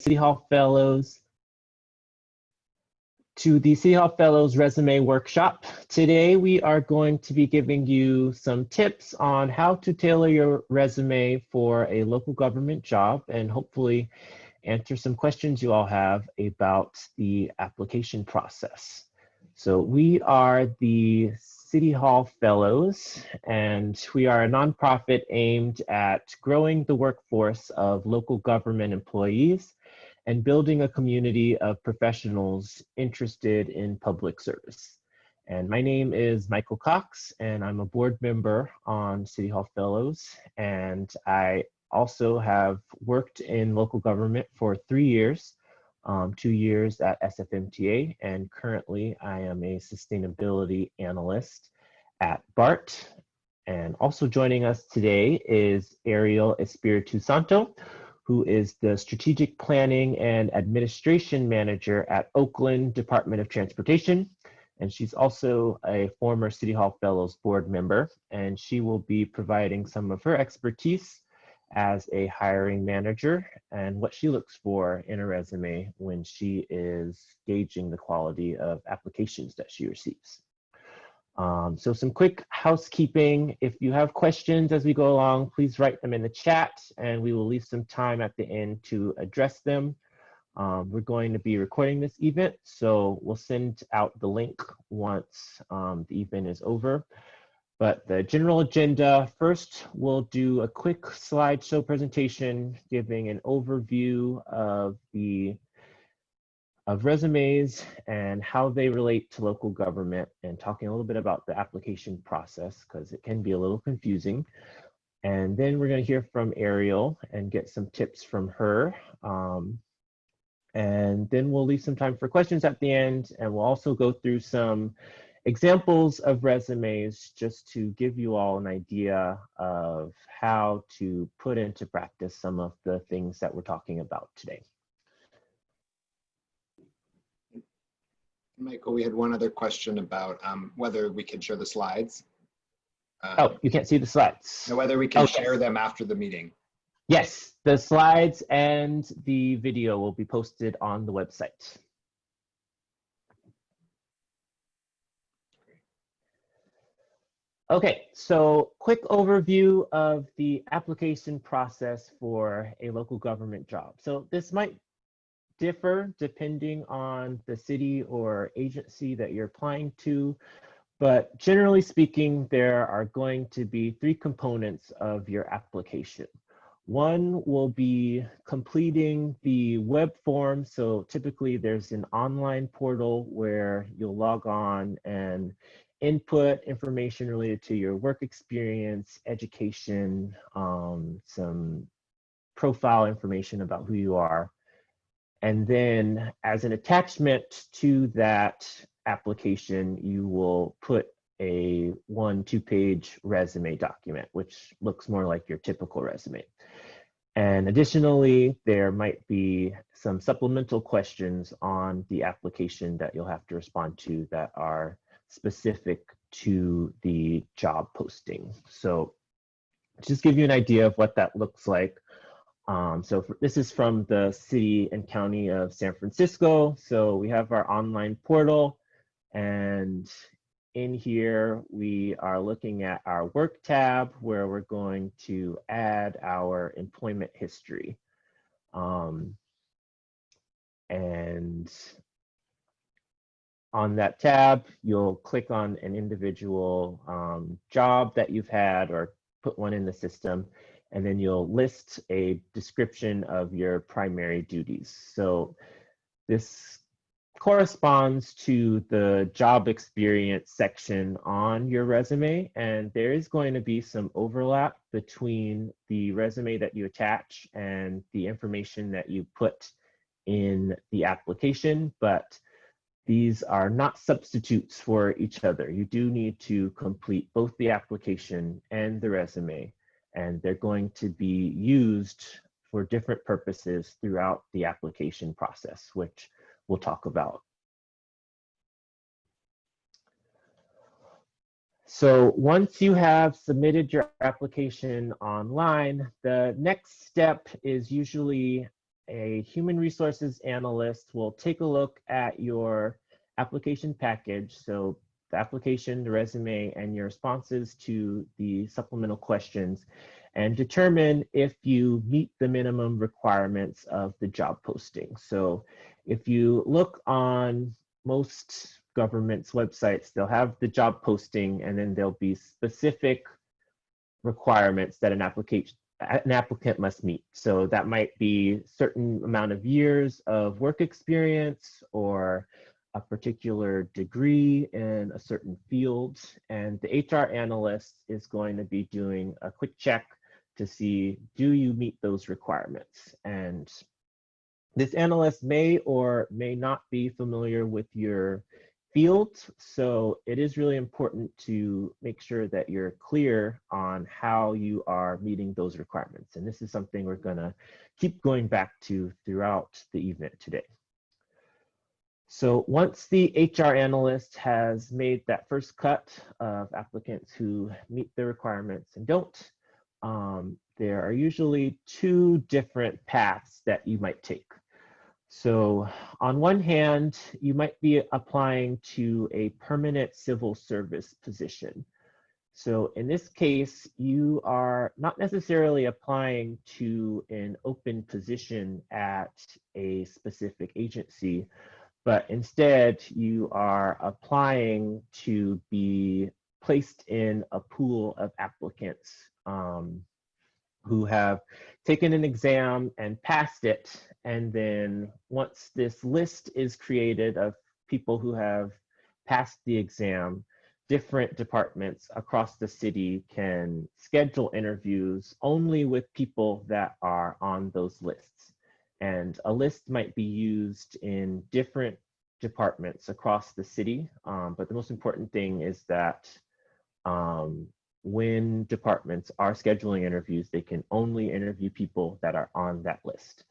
City Hall Fellows Resume Workshop. Today we are going to be giving you some tips on how to tailor your resume for a local government job and hopefully answer some questions you all have about the application process. So we are the City Hall Fellows, and we are a nonprofit aimed at growing the workforce of local government employees and building a community of professionals interested in public service. And my name is Michael Cox, and I'm a board member on City Hall Fellows, and I also have worked in local government for 3 years, 2 years at SFMTA, and currently I am a sustainability analyst at BART. And also joining us today is Ariel Espiritu Santo, who is the Strategic Planning and Administration Manager at Oakland Department of Transportation. And she's also a former City Hall Fellows board member, and she will be providing some of her expertise as a hiring manager and what she looks for in a resume when she is gauging the quality of applications that she receives. So some quick housekeeping. If you have questions as we go along, please write them in the chat and we will leave some time at the end to address them. We're going to be recording this event, so we'll send out the link once the event is over. But the general agenda, first we'll do a quick slideshow presentation giving an overview of resumes and how they relate to local government, and talking a little bit about the application process because it can be a little confusing. And then we're going to hear from Ariel and get some tips from her. And then we'll leave some time for questions at the end, and we'll also go through some examples of resumes just to give you all an idea of how to put into practice some of the things that we're talking about today. Michael, we had one other question about whether we can share the slides. Oh, you can't see the slides. No, whether we can share them after the meeting. Yes, the slides and the video will be posted on the website. Okay, so quick overview of the application process for a local government job. So this might differ depending on the city or agency that you're applying to, but generally speaking, there are going to be 3 components of your application. One will be completing the web form. So typically there's an online portal where you'll log on and input information related to your work experience, education, some profile information about who you are. And then as an attachment to that application, you will put a 1-2 page resume document, which looks more like your typical resume. And additionally, there might be some supplemental questions on the application that you'll have to respond to that are specific to the job posting. So just give you an idea of what that looks like. This is from the City and County of San Francisco. So we have our online portal, and in here we are looking at our work tab where we're going to add our employment history. And on that tab, you'll click on an individual job that you've had or put one in the system, and then you'll list a description of your primary duties. So this corresponds to the job experience section on your resume, and there is going to be some overlap between the resume that you attach and the information that you put in the application, but these are not substitutes for each other. You do need to complete both the application and the resume, and they're going to be used for different purposes throughout the application process, which we'll talk about. So once you have submitted your application online, the next step is usually a human resources analyst will take a look at your application package. So the application, the resume, and your responses to the supplemental questions, and determine if you meet the minimum requirements of the job posting. So if you look on most government's websites, they'll have the job posting, and then there'll be specific requirements that an applicant must meet. So that might be certain amount of years of work experience or a particular degree in a certain field. And the HR analyst is going to be doing a quick check to see, do you meet those requirements? And this analyst may or may not be familiar with your field, so it is really important to make sure that you're clear on how you are meeting those requirements. And this is something we're going to keep going back to throughout the event today. So once the HR analyst has made that first cut of applicants who meet the requirements and don't, there are usually two different paths that you might take. So on one hand, you might be applying to a permanent civil service position. So in this case, you are not necessarily applying to an open position at a specific agency, but instead you are applying to be placed in a pool of applicants who have taken an exam and passed it. And then once this list is created of people who have passed the exam, different departments across the city can schedule interviews only with people that are on those lists. And a list might be used in different departments across the city, but the most important thing is that when departments are scheduling interviews, they can only interview people that are on that list.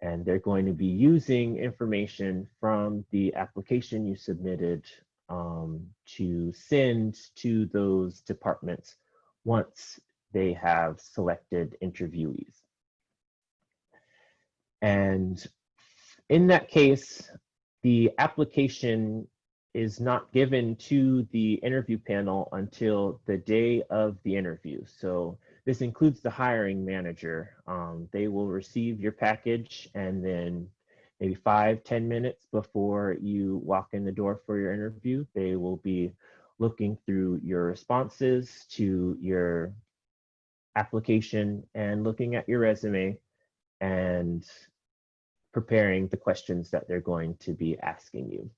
And they're going to be using information from the application you submitted to send to those departments once they have selected interviewees. And in that case, the application is not given to the interview panel until the day of the interview. So this includes the hiring manager. They will receive your package, and then maybe 5-10 minutes before you walk in the door for your interview, they will be looking through your responses to your application and looking at your resume and preparing the questions that they're going to be asking you.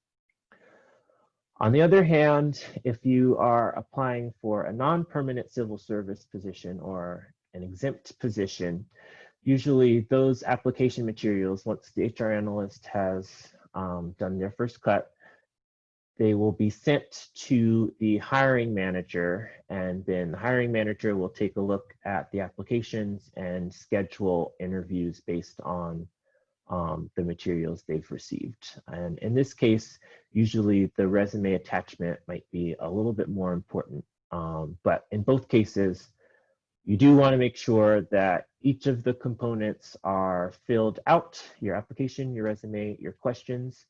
On the other hand, if you are applying for a non-permanent civil service position or an exempt position, usually those application materials, once the HR analyst has done their first cut, they will be sent to the hiring manager, and then the hiring manager will take a look at the applications and schedule interviews based on the materials they've received. And in this case, usually the resume attachment might be a little bit more important. But in both cases, you do want to make sure that each of the components are filled out, your application, your resume, your questions,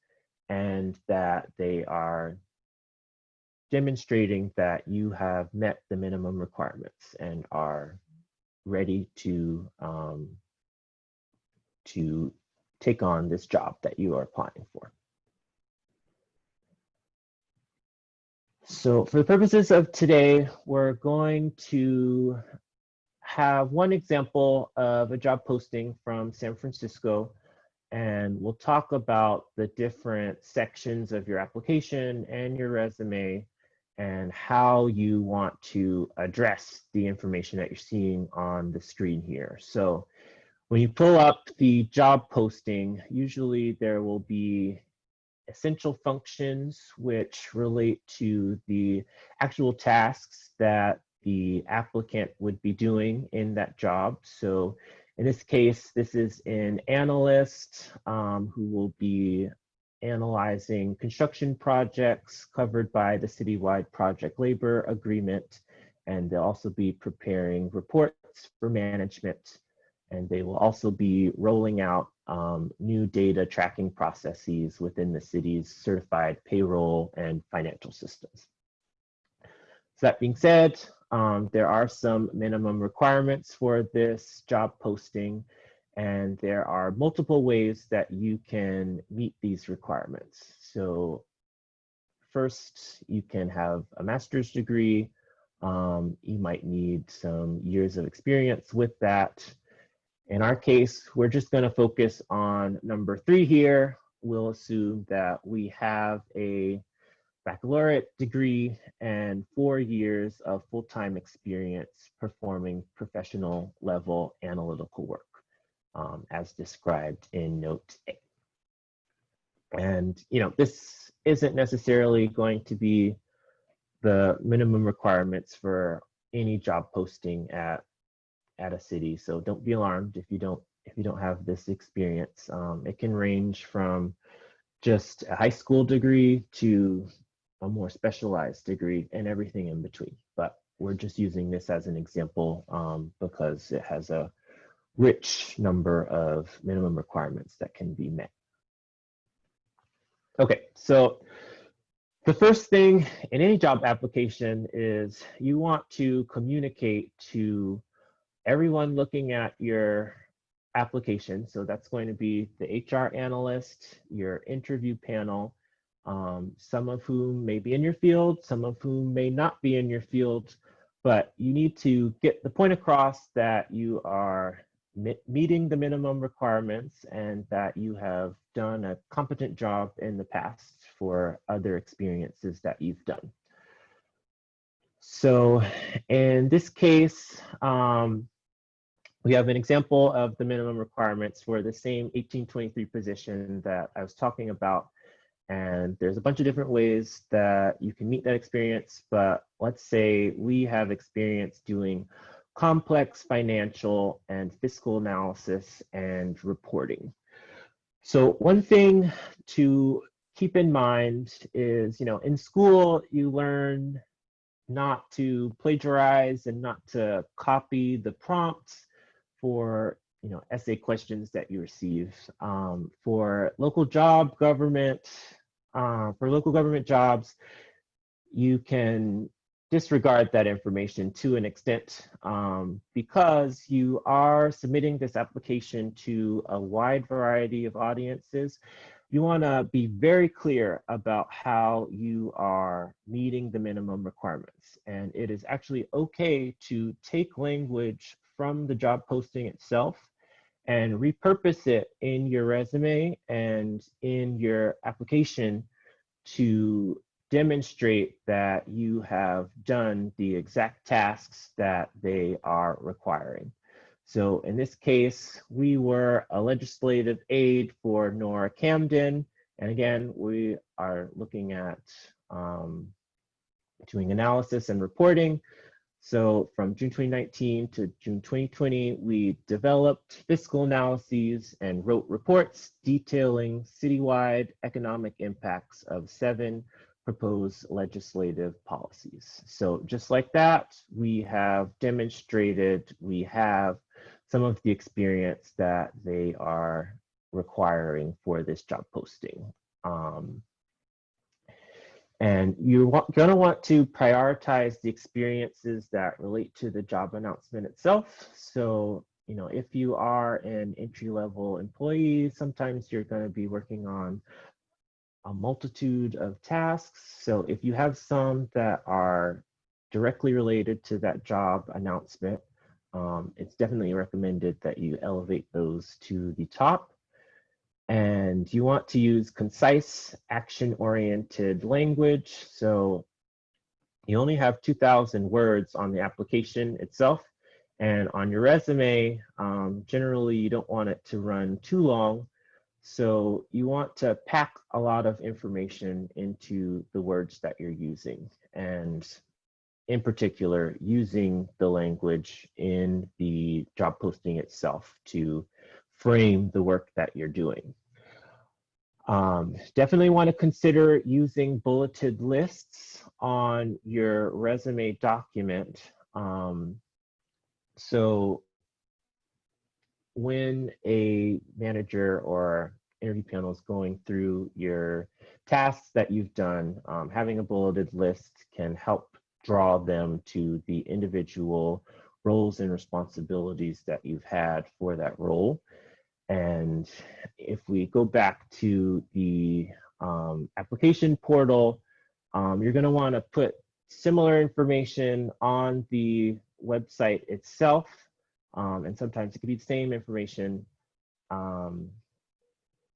and that they are demonstrating that you have met the minimum requirements and are ready to take on this job that you are applying for. So for the purposes of today, we're going to have one example of a job posting from San Francisco, and we'll talk about the different sections of your application and your resume and how you want to address the information that you're seeing on the screen here. So when you pull up the job posting, usually there will be essential functions which relate to the actual tasks that the applicant would be doing in that job. So in this case, this is an analyst who will be analyzing construction projects covered by the citywide project labor agreement, and they'll also be preparing reports for management And they will also be rolling out new data tracking processes within the city's certified payroll and financial systems. So that being said, there are some minimum requirements for this job posting, and there are multiple ways that you can meet these requirements. So first, you can have a master's degree. You might need some years of experience with that. In our case, we're just going to focus on number 3 here. We'll assume that we have a baccalaureate degree and 4 years of full-time experience performing professional level analytical work, as described in Note A. And this isn't necessarily going to be the minimum requirements for any job posting at a city, so don't be alarmed if you don't have this experience. It can range from just a high school degree to a more specialized degree and everything in between. But we're just using this as an example because it has a rich number of minimum requirements that can be met. Okay, so the first thing in any job application is you want to communicate to everyone looking at your application. So that's going to be the HR analyst, your interview panel, some of whom may be in your field, some of whom may not be in your field, but you need to get the point across that you are meeting the minimum requirements and that you have done a competent job in the past for other experiences that you've done. So in this case, we have an example of the minimum requirements for the same 1823 position that I was talking about. And there's a bunch of different ways that you can meet that experience, but let's say we have experience doing complex financial and fiscal analysis and reporting. So one thing to keep in mind is, in school, you learn not to plagiarize and not to copy the prompts for essay questions that you receive. For local government jobs, you can disregard that information to an extent because you are submitting this application to a wide variety of audiences. You want to be very clear about how you are meeting the minimum requirements. And it is actually okay to take language from the job posting itself and repurpose it in your resume and in your application to demonstrate that you have done the exact tasks that they are requiring. So in this case, we were a legislative aide for Nora Camden. And again, we are looking at doing analysis and reporting. So from June 2019 to June 2020, we developed fiscal analyses and wrote reports detailing citywide economic impacts of 7 proposed legislative policies. So just like that, we have demonstrated we have some of the experience that they are requiring for this job posting. And you're going to want to prioritize the experiences that relate to the job announcement itself. So, if you are an entry-level employee, sometimes you're going to be working on a multitude of tasks. So if you have some that are directly related to that job announcement, it's definitely recommended that you elevate those to the top. And you want to use concise, action-oriented language. So you only have 2,000 words on the application itself. And on your resume, generally you don't want it to run too long. So you want to pack a lot of information into the words that you're using. And in particular, using the language in the job posting itself to frame the work that you're doing. Definitely want to consider using bulleted lists on your resume document. So when a manager or interview panel is going through your tasks that you've done, having a bulleted list can help draw them to the individual roles and responsibilities that you've had for that role. And if we go back to the application portal, you're going to want to put similar information on the website itself. And sometimes it could be the same information.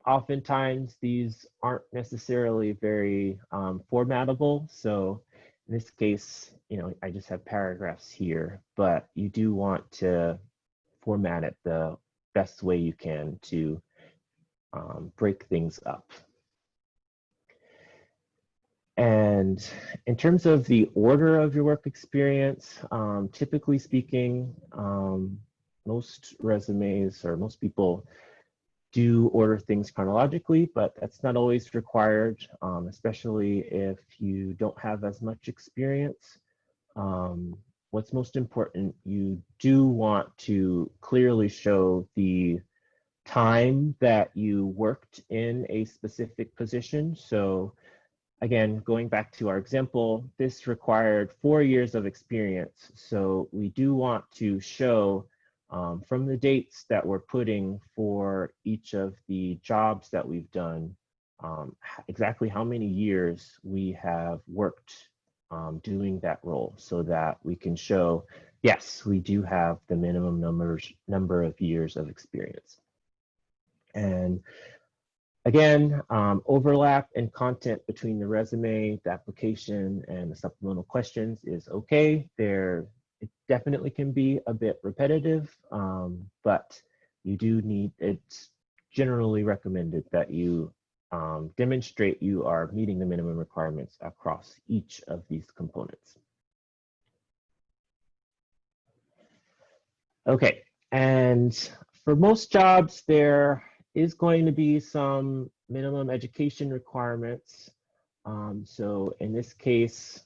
Oftentimes, these aren't necessarily very formatable. So in this case, I just have paragraphs here, but you do want to format it the best way you can to break things up. And in terms of the order of your work experience, typically speaking, most resumes or most people do order things chronologically, but that's not always required, especially if you don't have as much experience. What's most important, you do want to clearly show the time that you worked in a specific position. So again, going back to our example, this required 4 years of experience. So we do want to show from the dates that we're putting for each of the jobs that we've done, exactly how many years we have worked doing that role, so that we can show, yes, we do have the minimum number of years of experience. And again, overlap in content between the resume, the application, and the supplemental questions is okay. It definitely can be a bit repetitive, but you do need, it's generally recommended that you demonstrate you are meeting the minimum requirements across each of these components. Okay, and for most jobs, there is going to be some minimum education requirements. So in this case,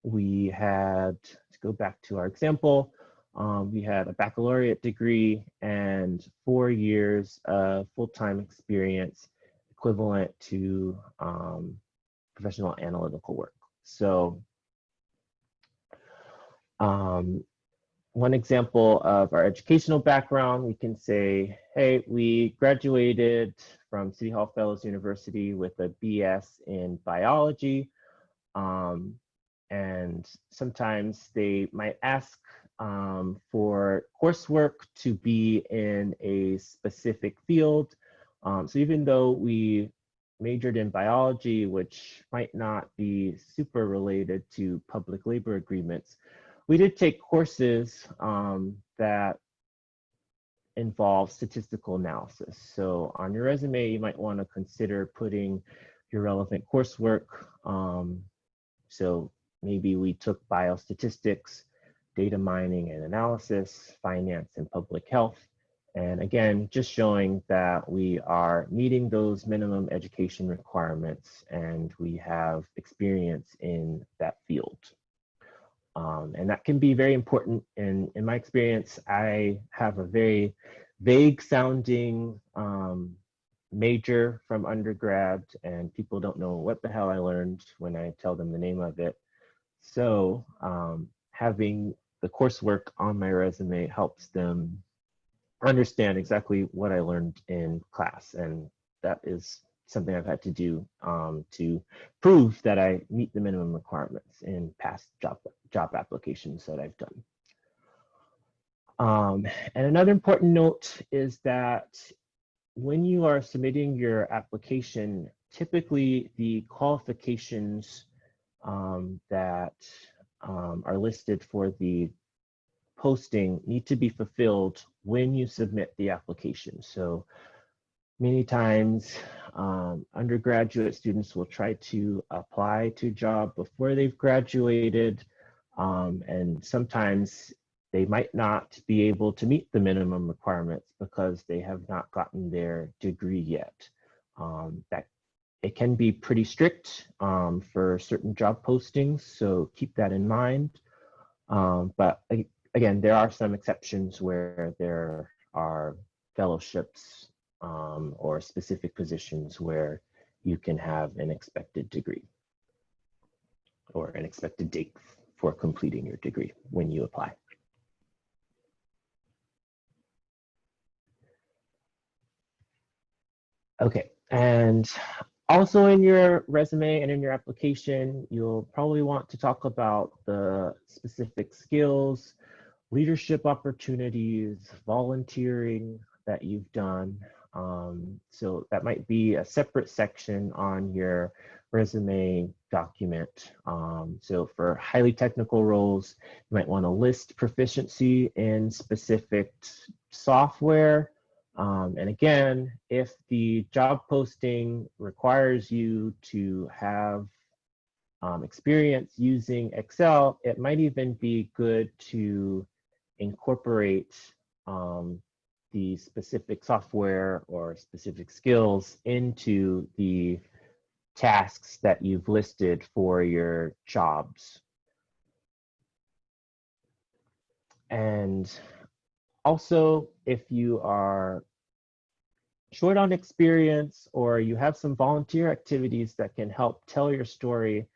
we had, to go back to our example, we had a baccalaureate degree and 4 years of full-time experience equivalent to professional analytical work. So one example of our educational background, we can say, hey, we graduated from City Hall Fellows University with a BS in biology. And sometimes they might ask for coursework to be in a specific field. So even though we majored in biology, which might not be super related to public labor agreements, we did take courses that involve statistical analysis. So on your resume, you might want to consider putting your relevant coursework. So maybe we took biostatistics, data mining and analysis, finance and public health. And again, just showing that we are meeting those minimum education requirements and we have experience in that field. And that can be very important. In my experience, I have a very vague sounding major from undergrad, and people don't know what the hell I learned when I tell them the name of it. So having the coursework on my resume helps them understand exactly what I learned in class. And that is something I've had to do to prove that I meet the minimum requirements in past job applications that I've done. And another important note is that when you are submitting your application, typically the qualifications that are listed for the posting need to be fulfilled when you submit the application. So many times undergraduate students will try to apply to a job before they've graduated, and sometimes they might not be able to meet the minimum requirements because they have not gotten their degree yet. That it can be pretty strict for certain job postings, so keep that in mind. But again, there are some exceptions where there are fellowships or specific positions where you can have an expected degree or an expected date for completing your degree when you apply. Okay, and also in your resume and in your application, you'll probably want to talk about the specific skills, leadership opportunities, volunteering that you've done. So that might be a separate section on your resume document. So for highly technical roles, you might want to list proficiency in specific software. And again, if the job posting requires you to have experience using Excel, it might even be good to incorporate the specific software or specific skills into the tasks that you've listed for your jobs. And also, if you are short on experience or you have some volunteer activities that can help tell your story,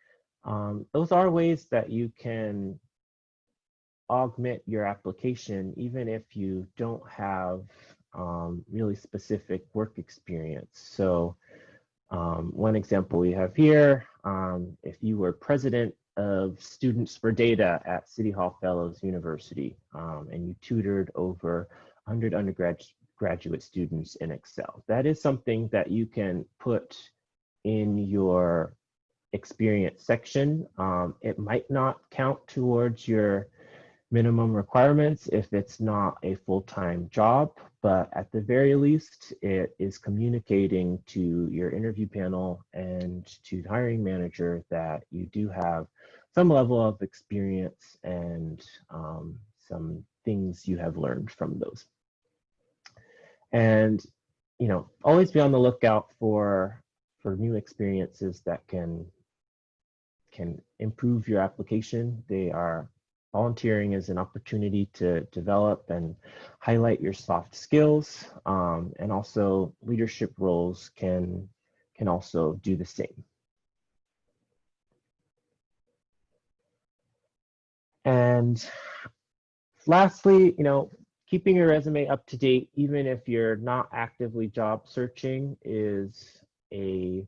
those are ways that you can augment your application even if you don't have really specific work experience. So one example we have here, if you were president of Students for Data at City Hall Fellows University and you tutored over 100 undergraduate students in Excel, that is something that you can put in your experience section. It might not count towards your minimum requirements if it's not a full-time job, but at the very least, it is communicating to your interview panel and to the hiring manager that you do have some level of experience and some things you have learned from those. And always be on the lookout for new experiences that can improve your application. Volunteering is an opportunity to develop and highlight your soft skills, and also leadership roles can also do the same. And lastly, keeping your resume up to date, even if you're not actively job searching, is a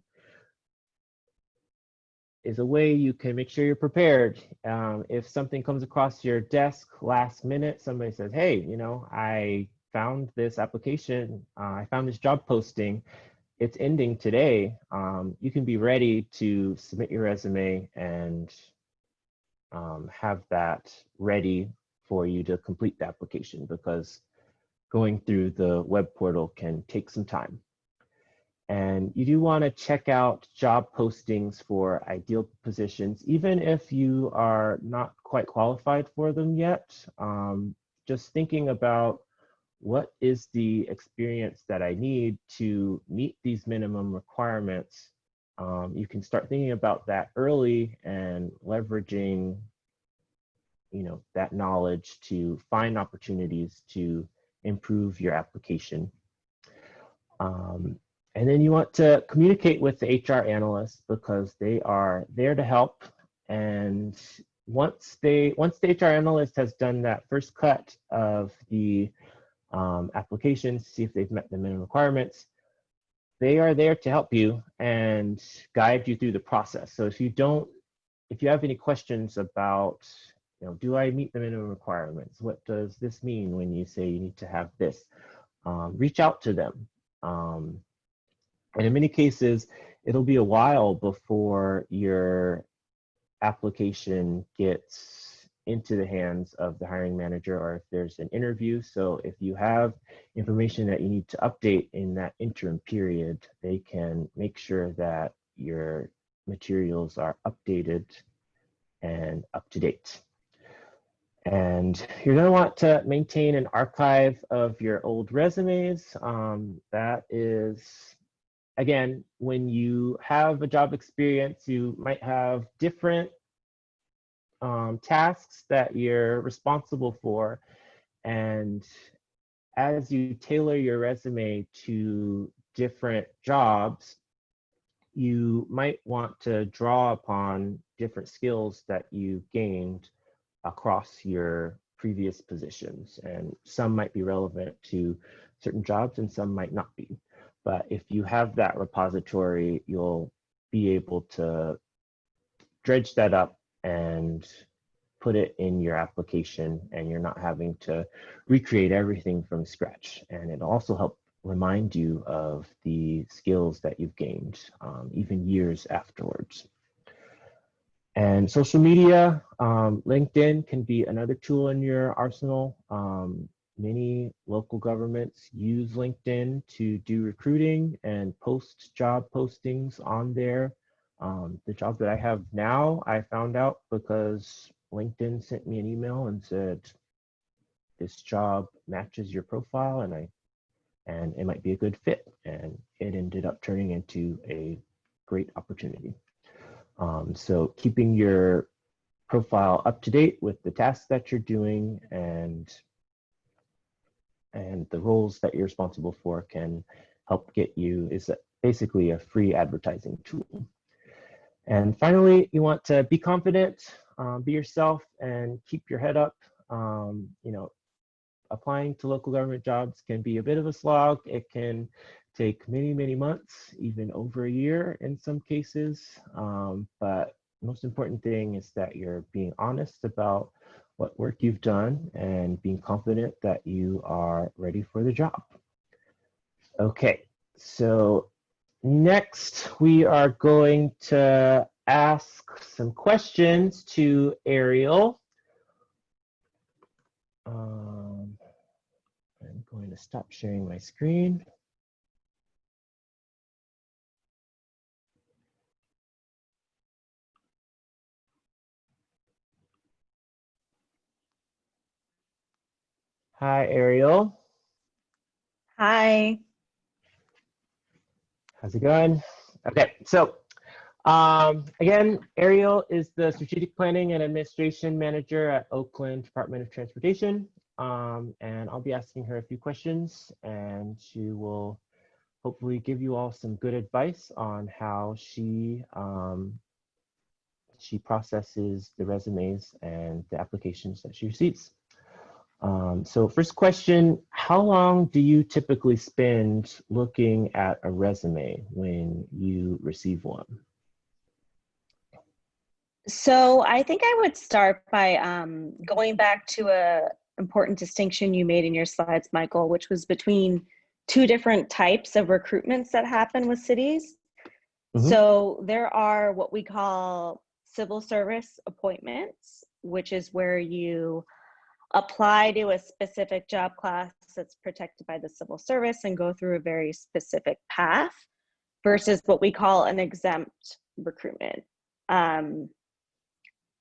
way you can make sure you're prepared. If something comes across your desk last minute, somebody says, hey, I found this application, I found this job posting, it's ending today, you can be ready to submit your resume and have that ready for you to complete the application, because going through the web portal can take some time. And you do want to check out job postings for ideal positions, even if you are not quite qualified for them yet. Just thinking about what is the experience that I need to meet these minimum requirements. You can start thinking about that early and leveraging that knowledge to find opportunities to improve your application. And then you want to communicate with the HR analyst, because they are there to help. And once the HR analyst has done that first cut of the application to see if they've met the minimum requirements, they are there to help you and guide you through the process. So if you have any questions about, do I meet the minimum requirements? What does this mean when you say you need to have this? Reach out to them. And in many cases, it'll be a while before your application gets into the hands of the hiring manager, or if there's an interview. So if you have information that you need to update in that interim period, they can make sure that your materials are updated and up to date. And you're going to want to maintain an archive of your old resumes. That is, again, when you have a job experience, you might have different tasks that you're responsible for. And as you tailor your resume to different jobs, you might want to draw upon different skills that you gained across your previous positions. And some might be relevant to certain jobs and some might not be. But if you have that repository, you'll be able to dredge that up and put it in your application, and you're not having to recreate everything from scratch. And it'll also help remind you of the skills that you've gained even years afterwards. And social media, LinkedIn can be another tool in your arsenal. Many local governments use LinkedIn to do recruiting and post job postings on there. The job that I have now, I found out because LinkedIn sent me an email and said, this job matches your profile and it might be a good fit. And it ended up turning into a great opportunity. So keeping your profile up to date with the tasks that you're doing and the roles that you're responsible for can help get you, is basically a free advertising tool. And finally, you want to be confident, be yourself, and keep your head up. You know, applying to local government jobs can be a bit of a slog. It can take many, many months, even over a year in some cases. But the most important thing is that you're being honest about what work you've done and being confident that you are ready for the job. Okay, so next we are going to ask some questions to Ariel. I'm going to stop sharing my screen. Hi, Ariel. Hi. How's it going? Okay, so again, Ariel is the Strategic Planning and Administration Manager at Oakland Department of Transportation. And I'll be asking her a few questions, and she will hopefully give you all some good advice on how she processes the resumes and the applications that she receives. So first question, how long do you typically spend looking at a resume when you receive one? So I think I would start by going back to a important distinction you made in your slides, Michael, which was between two different types of recruitments that happen with cities. So there are what we call civil service appointments, which is where you apply to a specific job class that's protected by the civil service and go through a very specific path, versus what we call an exempt recruitment.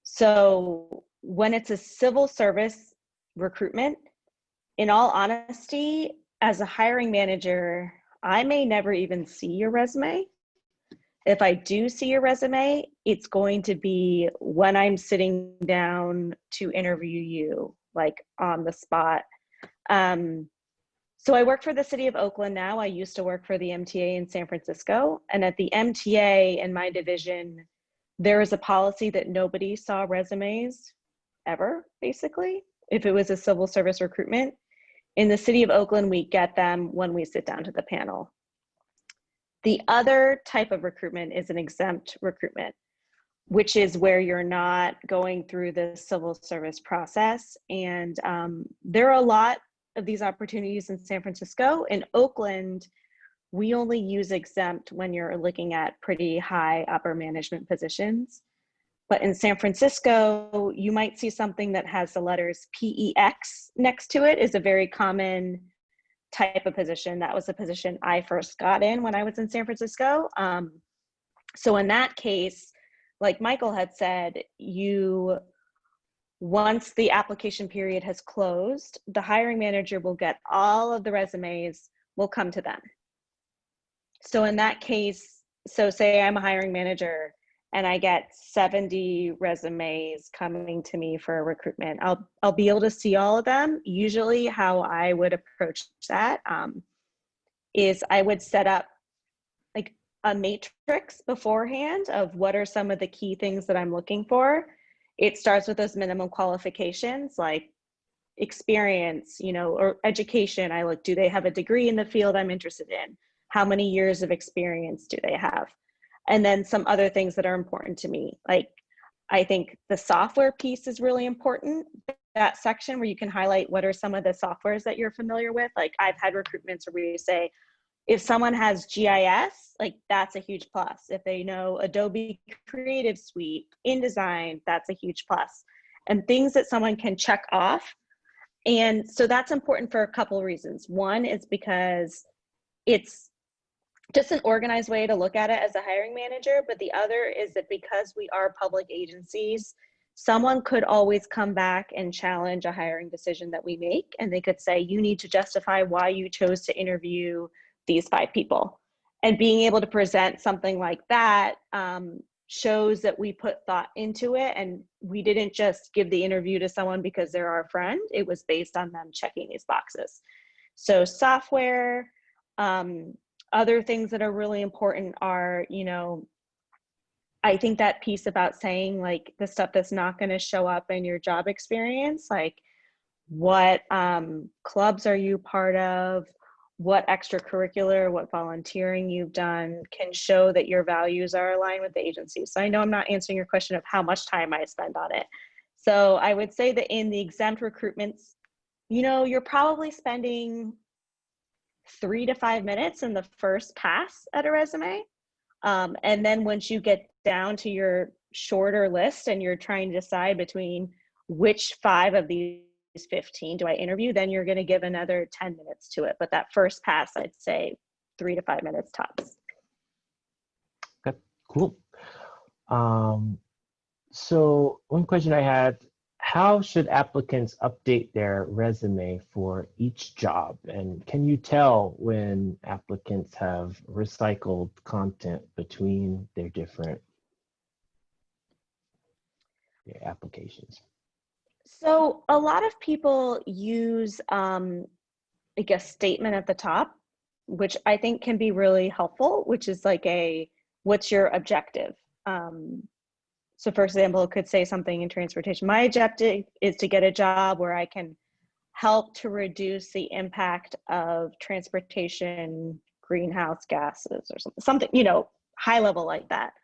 So when it's a civil service recruitment, in all honesty, as a hiring manager, I may never even see your resume. If I do see your resume, it's going to be when I'm sitting down to interview you, like on the spot. So I work for the city of Oakland now. I used to work for the MTA in San Francisco. And at the MTA in my division, there is a policy that nobody saw resumes ever, basically, if it was a civil service recruitment. In the city of Oakland, we get them when we sit down to the panel. The other type of recruitment is an exempt recruitment, which is where you're not going through the civil service process. And there are a lot of these opportunities in San Francisco. In Oakland, we only use exempt when you're looking at pretty high upper management positions. But in San Francisco, you might see something that has the letters PEX next to it. Is a very common type of position. That was the position I first got in when I was in San Francisco. So in that case, like Michael had said, once the application period has closed, the hiring manager will get all of the resumes, will come to them. So in that case, so say I'm a hiring manager and I get 70 resumes coming to me for a recruitment, I'll be able to see all of them. Usually how I would approach that is I would set up like a matrix beforehand of what are some of the key things that I'm looking for. It starts with those minimum qualifications like experience, or education. I look, do they have a degree in the field I'm interested in? How many years of experience do they have? And then some other things that are important to me. Like, I think the software piece is really important. That section where you can highlight what are some of the softwares that you're familiar with. Like, I've had recruitments where you say, if someone has GIS, like that's a huge plus. If they know Adobe Creative Suite, InDesign, that's a huge plus. And things that someone can check off. And so that's important for a couple of reasons. One is because it's just an organized way to look at it as a hiring manager. But the other is that because we are public agencies, someone could always come back and challenge a hiring decision that we make. And they could say, you need to justify why you chose to interview these 5 people. And being able to present something like that shows that we put thought into it, and we didn't just give the interview to someone because they're our friend. It was based on them checking these boxes. So software, other things that are really important are, I think that piece about saying like the stuff that's not going to show up in your job experience, like what clubs are you part of, what extracurricular, what volunteering you've done, can show that your values are aligned with the agency. So I know I'm not answering your question of how much time I spend on it. So I would say that in the exempt recruitments, you're probably spending 3 to 5 minutes in the first pass at a resume. And then once you get down to your shorter list and you're trying to decide between which 5 of these 15 do I interview, then you're going to give another 10 minutes to it. But that first pass, I'd say 3 to 5 minutes tops. Okay, cool. So one question I had, how should applicants update their resume for each job? And can you tell when applicants have recycled content between their different applications? So a lot of people use like a statement at the top, which I think can be really helpful, which is like what's your objective? So for example, it could say something in transportation. My objective is to get a job where I can help to reduce the impact of transportation greenhouse gases or something, high level like that.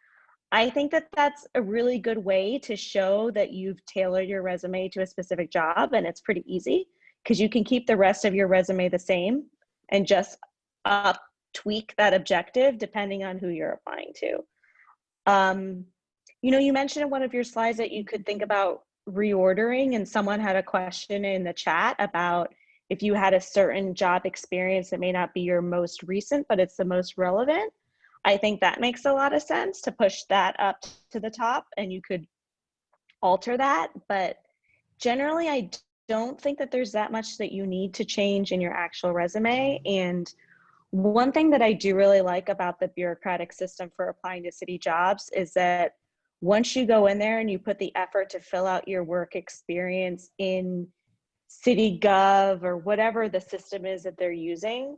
I think that that's a really good way to show that you've tailored your resume to a specific job, and it's pretty easy because you can keep the rest of your resume the same and just tweak that objective depending on who you're applying to. You mentioned in one of your slides that you could think about reordering, and someone had a question in the chat about if you had a certain job experience that may not be your most recent, but it's the most relevant. I think that makes a lot of sense to push that up to the top, and you could alter that. But generally, I don't think that there's that much that you need to change in your actual resume. And one thing that I do really like about the bureaucratic system for applying to city jobs is that once you go in there and you put the effort to fill out your work experience in city gov or whatever the system is that they're using,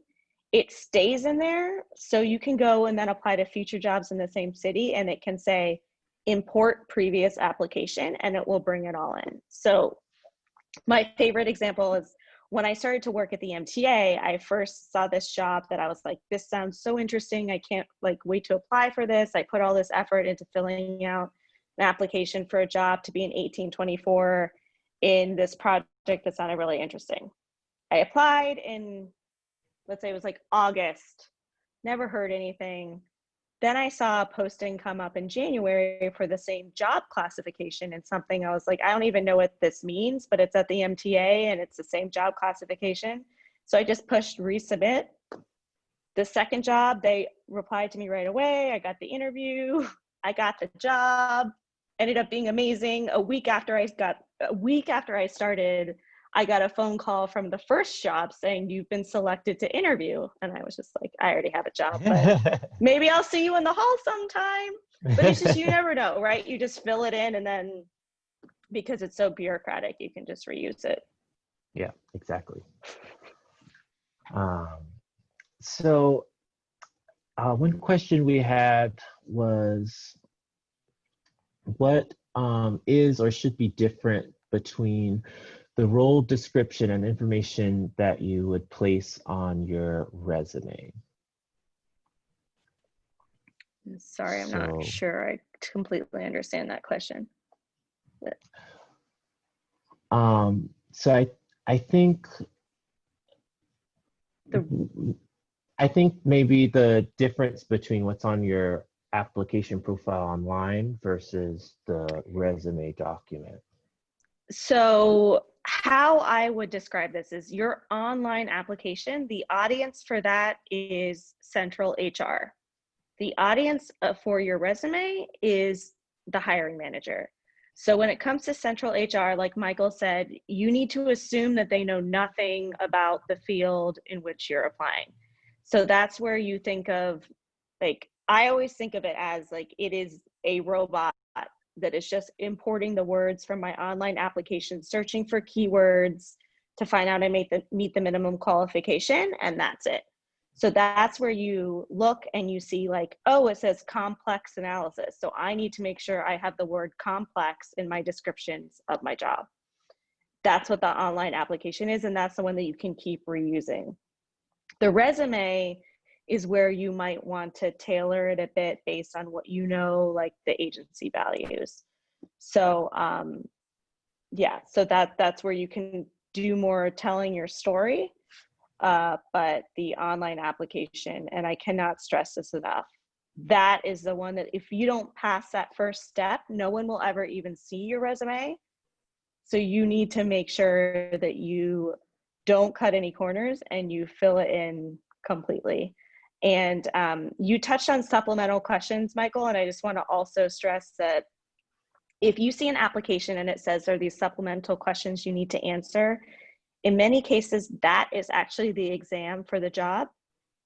it stays in there. So you can go and then apply to future jobs in the same city, and it can say import previous application, and it will bring it all in. So my favorite example is when I started to work at the MTA, I first saw this job that I was like, this sounds so interesting. I can't wait to apply for this. I put all this effort into filling out an application for a job to be an 1824 in this project that sounded really interesting. I applied in, let's say it was like August, never heard anything. Then I saw a posting come up in January for the same job classification and something. I was like, I don't even know what this means, but it's at the MTA and it's the same job classification. So I just pushed resubmit. The second job, they replied to me right away. I got the interview. I got the job. Ended up being amazing. A week after I started, I got a phone call from the first job saying, you've been selected to interview. And I was just like, I already have a job, but maybe I'll see you in the hall sometime. But it's just, you never know, right? You just fill it in, and then because it's so bureaucratic, you can just reuse it. Yeah, exactly. So one question we had was, what is or should be different between the role description and information that you would place on your resume? Sorry, I'm not sure I completely understand that question. But so I think maybe the difference between what's on your application profile online versus the resume document. So how I would describe this is your online application, the audience for that is central HR. The audience for your resume is the hiring manager. So when it comes to central HR, like Michael said, you need to assume that they know nothing about the field in which you're applying. So that's where you think of, like, I always think of it as like it is a robot that is just importing the words from my online application, searching for keywords to find out I meet the minimum qualification, and that's it. So that's where you look and you see like, oh, it says complex analysis. So I need to make sure I have the word complex in my descriptions of my job. That's what the online application is, and that's the one that you can keep reusing. The resume is where you might want to tailor it a bit based on what you know, like the agency values. So yeah, so that's where you can do more telling your story. But the online application, and I cannot stress this enough, that is the one that if you don't pass that first step, no one will ever even see your resume. So you need to make sure that you don't cut any corners and you fill it in completely. And you touched on supplemental questions, Michael, and I just want to also stress that if you see an application and it says there are these supplemental questions you need to answer, in many cases, that is actually the exam for the job.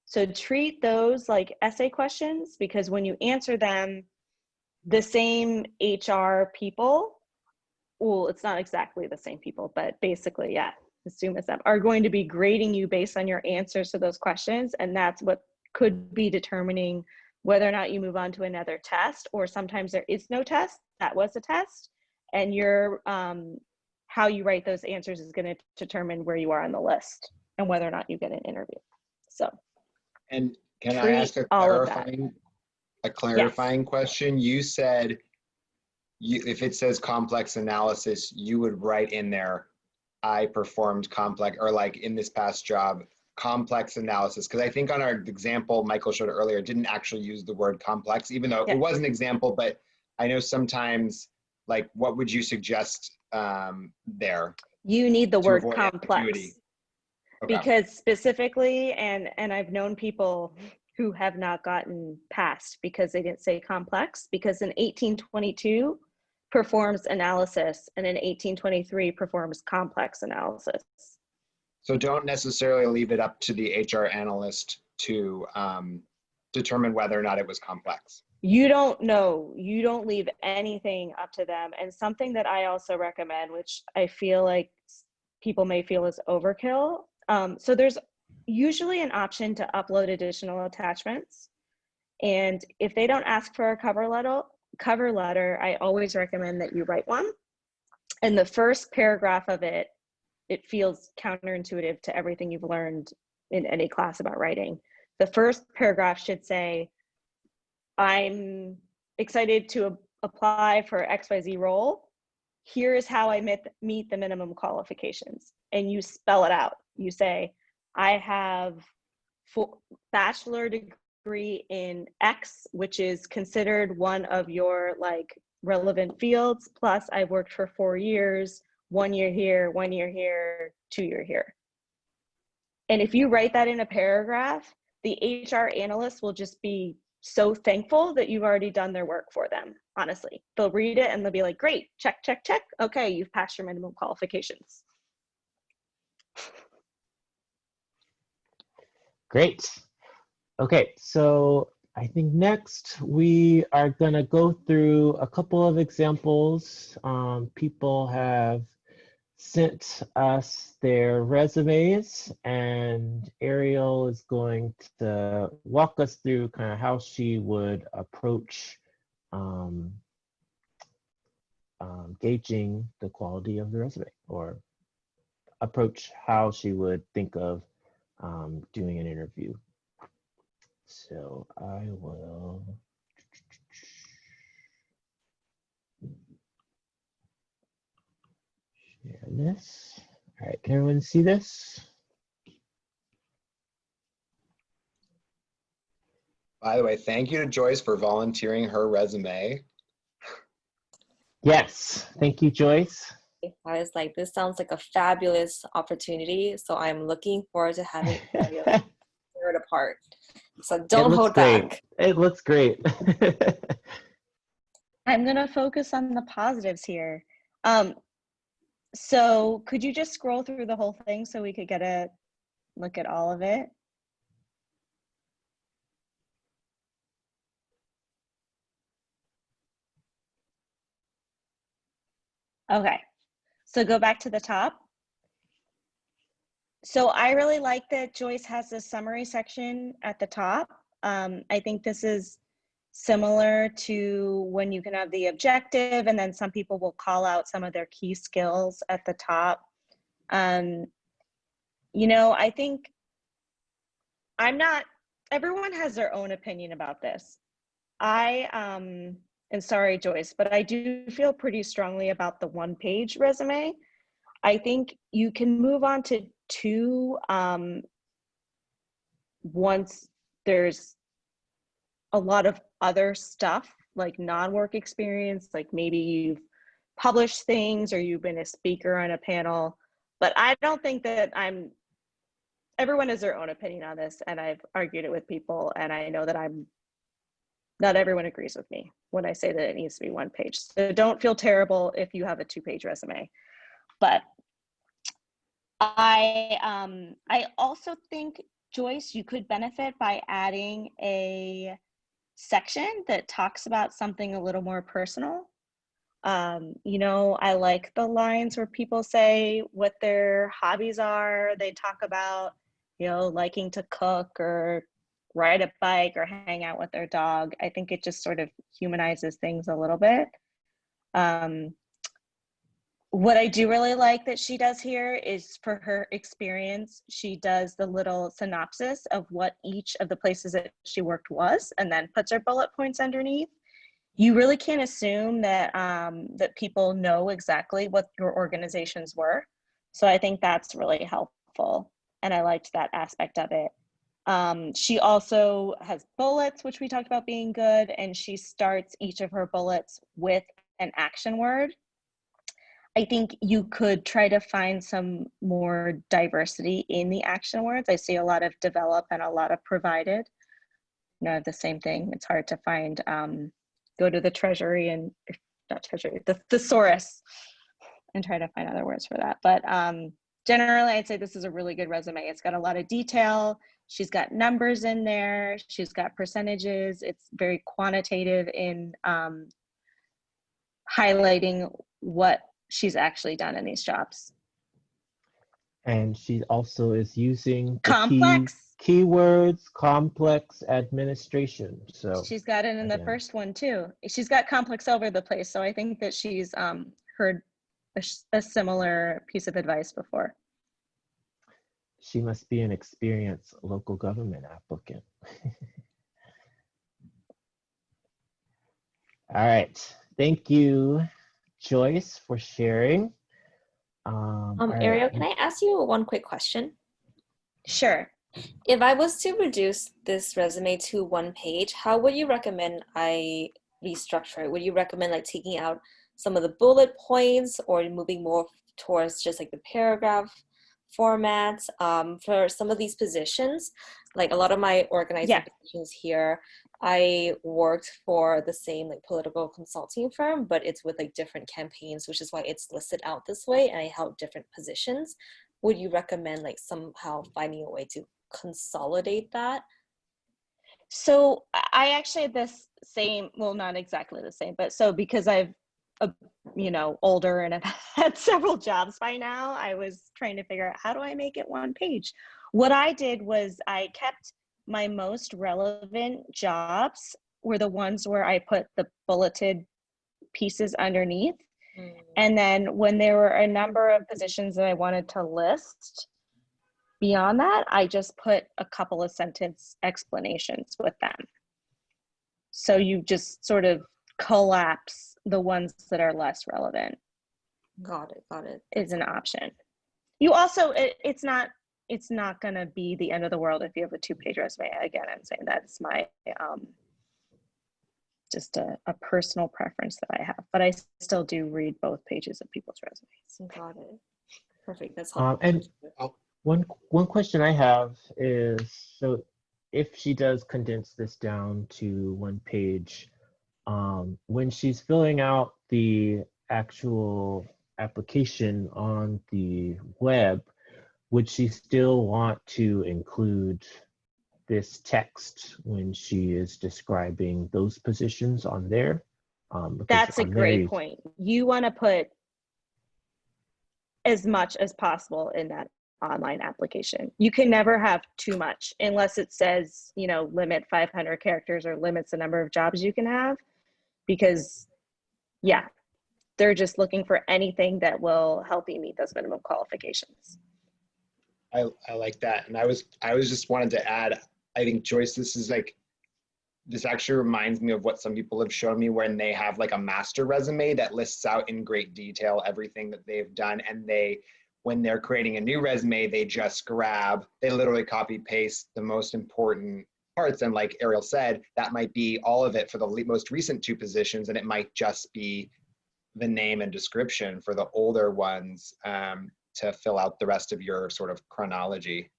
So treat those like essay questions, because when you answer them, the same HR people, well, it's not exactly the same people, but basically, yeah, assume it's them, are going to be grading you based on your answers to those questions. And that's what could be determining whether or not you move on to another test, or sometimes there is no test, that was a test, and your how you write those answers is going to determine where you are on the list and whether or not you get an interview. So, and can I ask a clarifying question? You said if it says complex analysis, you would write in there, I performed complex, or like in this past job, complex analysis. Because I think on our example Michael showed earlier, it didn't actually use the word complex, even though it was an example, but I know sometimes, like, what would you suggest there? You need the word complex. Okay. Because specifically, and I've known people who have not gotten passed because they didn't say complex, because in 1822 performs analysis and in 1823 performs complex analysis. So don't necessarily leave it up to the HR analyst to determine whether or not it was complex. You don't know. You don't leave anything up to them. And something that I also recommend, which I feel like people may feel is overkill. So there's usually an option to upload additional attachments. And if they don't ask for a cover letter, I always recommend that you write one. And the first paragraph of it feels counterintuitive to everything you've learned in any class about writing. The first paragraph should say, I'm excited to apply for XYZ role. Here is how I meet the minimum qualifications. And you spell it out. You say, I have a bachelor degree in X, which is considered one of your like relevant fields. Plus I've worked for 4 years, 1 year here, 1 year here, 2 year here. And if you write that in a paragraph, the HR analyst will just be so thankful that you've already done their work for them. Honestly, they'll read it and they'll be like, great, check, check, check. Okay, you've passed your minimum qualifications. Great. Okay, so I think next we are going to go through a couple of examples. People have sent us their resumes, and Ariel is going to walk us through kind of how she would approach gauging the quality of the resume, or approach how she would think of doing an interview. So I will share this. All right, can everyone see this? By the way, thank you to Joyce for volunteering her resume. Yes, thank you, Joyce. I was like, this sounds like a fabulous opportunity. So I'm looking forward to having Ariel tear it apart. So don't hold back. It looks great. I'm gonna focus on the positives here. So could you just scroll through the whole thing so we could get a look at all of it? Okay, so go back to the top. So I really like that Joyce has this summary section at the top. I think this is similar to when you can have the objective, and then some people will call out some of their key skills at the top. You know, I think everyone has their own opinion about this. And sorry, Joyce, but I do feel pretty strongly about the one-page resume. I think you can move on to two once there's a lot of other stuff like non-work experience, like maybe you've published things or you've been a speaker on a panel. But I don't think that everyone has their own opinion on this, and I've argued it with people, and I know that not everyone agrees with me when I say that it needs to be one page. So don't feel terrible if you have a 2-page resume. But I also think, Joyce, you could benefit by adding a section that talks about something a little more personal. You know, I like the lines where people say what their hobbies are. They talk about, you know, liking to cook or ride a bike or hang out with their dog. I think it just sort of humanizes things a little bit. What I do really like that she does here is, for her experience, she does the little synopsis of what each of the places that she worked was, and then puts her bullet points underneath. You really can't assume that that people know exactly what your organizations were. So I think that's really helpful, and I liked that aspect of it. She also has bullets, which we talked about being good, and she starts each of her bullets with an action word. I think you could try to find some more diversity in the action words. I see a lot of develop and a lot of provided. No, the same thing. It's hard to find. Go to the treasury and not treasury, the thesaurus, and try to find other words for that. But generally, I'd say this is a really good resume. It's got a lot of detail. She's got numbers in there. She's got percentages. It's very quantitative in highlighting what she's actually done in these jobs. And she also is using Complex. keywords, complex administration. So she's got it in the first one too. She's got complex over the place. So I think that she's heard a similar piece of advice before. She must be an experienced local government applicant. All right. Thank you, Joyce, for sharing. Ariel, can I ask you one quick question? Sure. If I was to reduce this resume to one page, how would you recommend I restructure it? Would you recommend like taking out some of the bullet points or moving more towards just like the paragraph formats? For some of these positions, like a lot of my organizing positions here, I worked for the same like political consulting firm, but it's with like different campaigns, which is why it's listed out this way, and I held different positions. Would you recommend like somehow finding a way to consolidate that? So I actually had this same, well, not exactly the same, but so because I've, older and I've had several jobs by now, I was trying to figure out how do I make it one page? What I did was I kept my most relevant jobs were the ones where I put the bulleted pieces underneath. And then when there were a number of positions that I wanted to list beyond that, I just put a couple of sentence explanations with them. So you just sort of collapse the ones that are less relevant. Got it. Is an option. You also, it's not going to be the end of the world if you have a 2-page resume. Again, I'm saying that's my just a personal preference that I have, but I still do read both pages of people's resumes. Got it. Perfect. That's helpful. And one question I have is, so if she does condense this down to 1 page, when she's filling out the actual application on the web, would she still want to include this text when she is describing those positions on there? That's a great point. You want to put as much as possible in that online application. You can never have too much unless it says, limit 500 characters or limits the number of jobs you can have, because they're just looking for anything that will help you meet those minimum qualifications. I like that. And I was just wanted to add, I think, Joyce, this actually reminds me of what some people have shown me when they have like a master resume that lists out in great detail everything that they've done. And when they're creating a new resume, they literally copy paste the most important parts. And like Ariel said, that might be all of it for the most recent 2 positions. And it might just be the name and description for the older ones, to fill out the rest of your sort of chronology.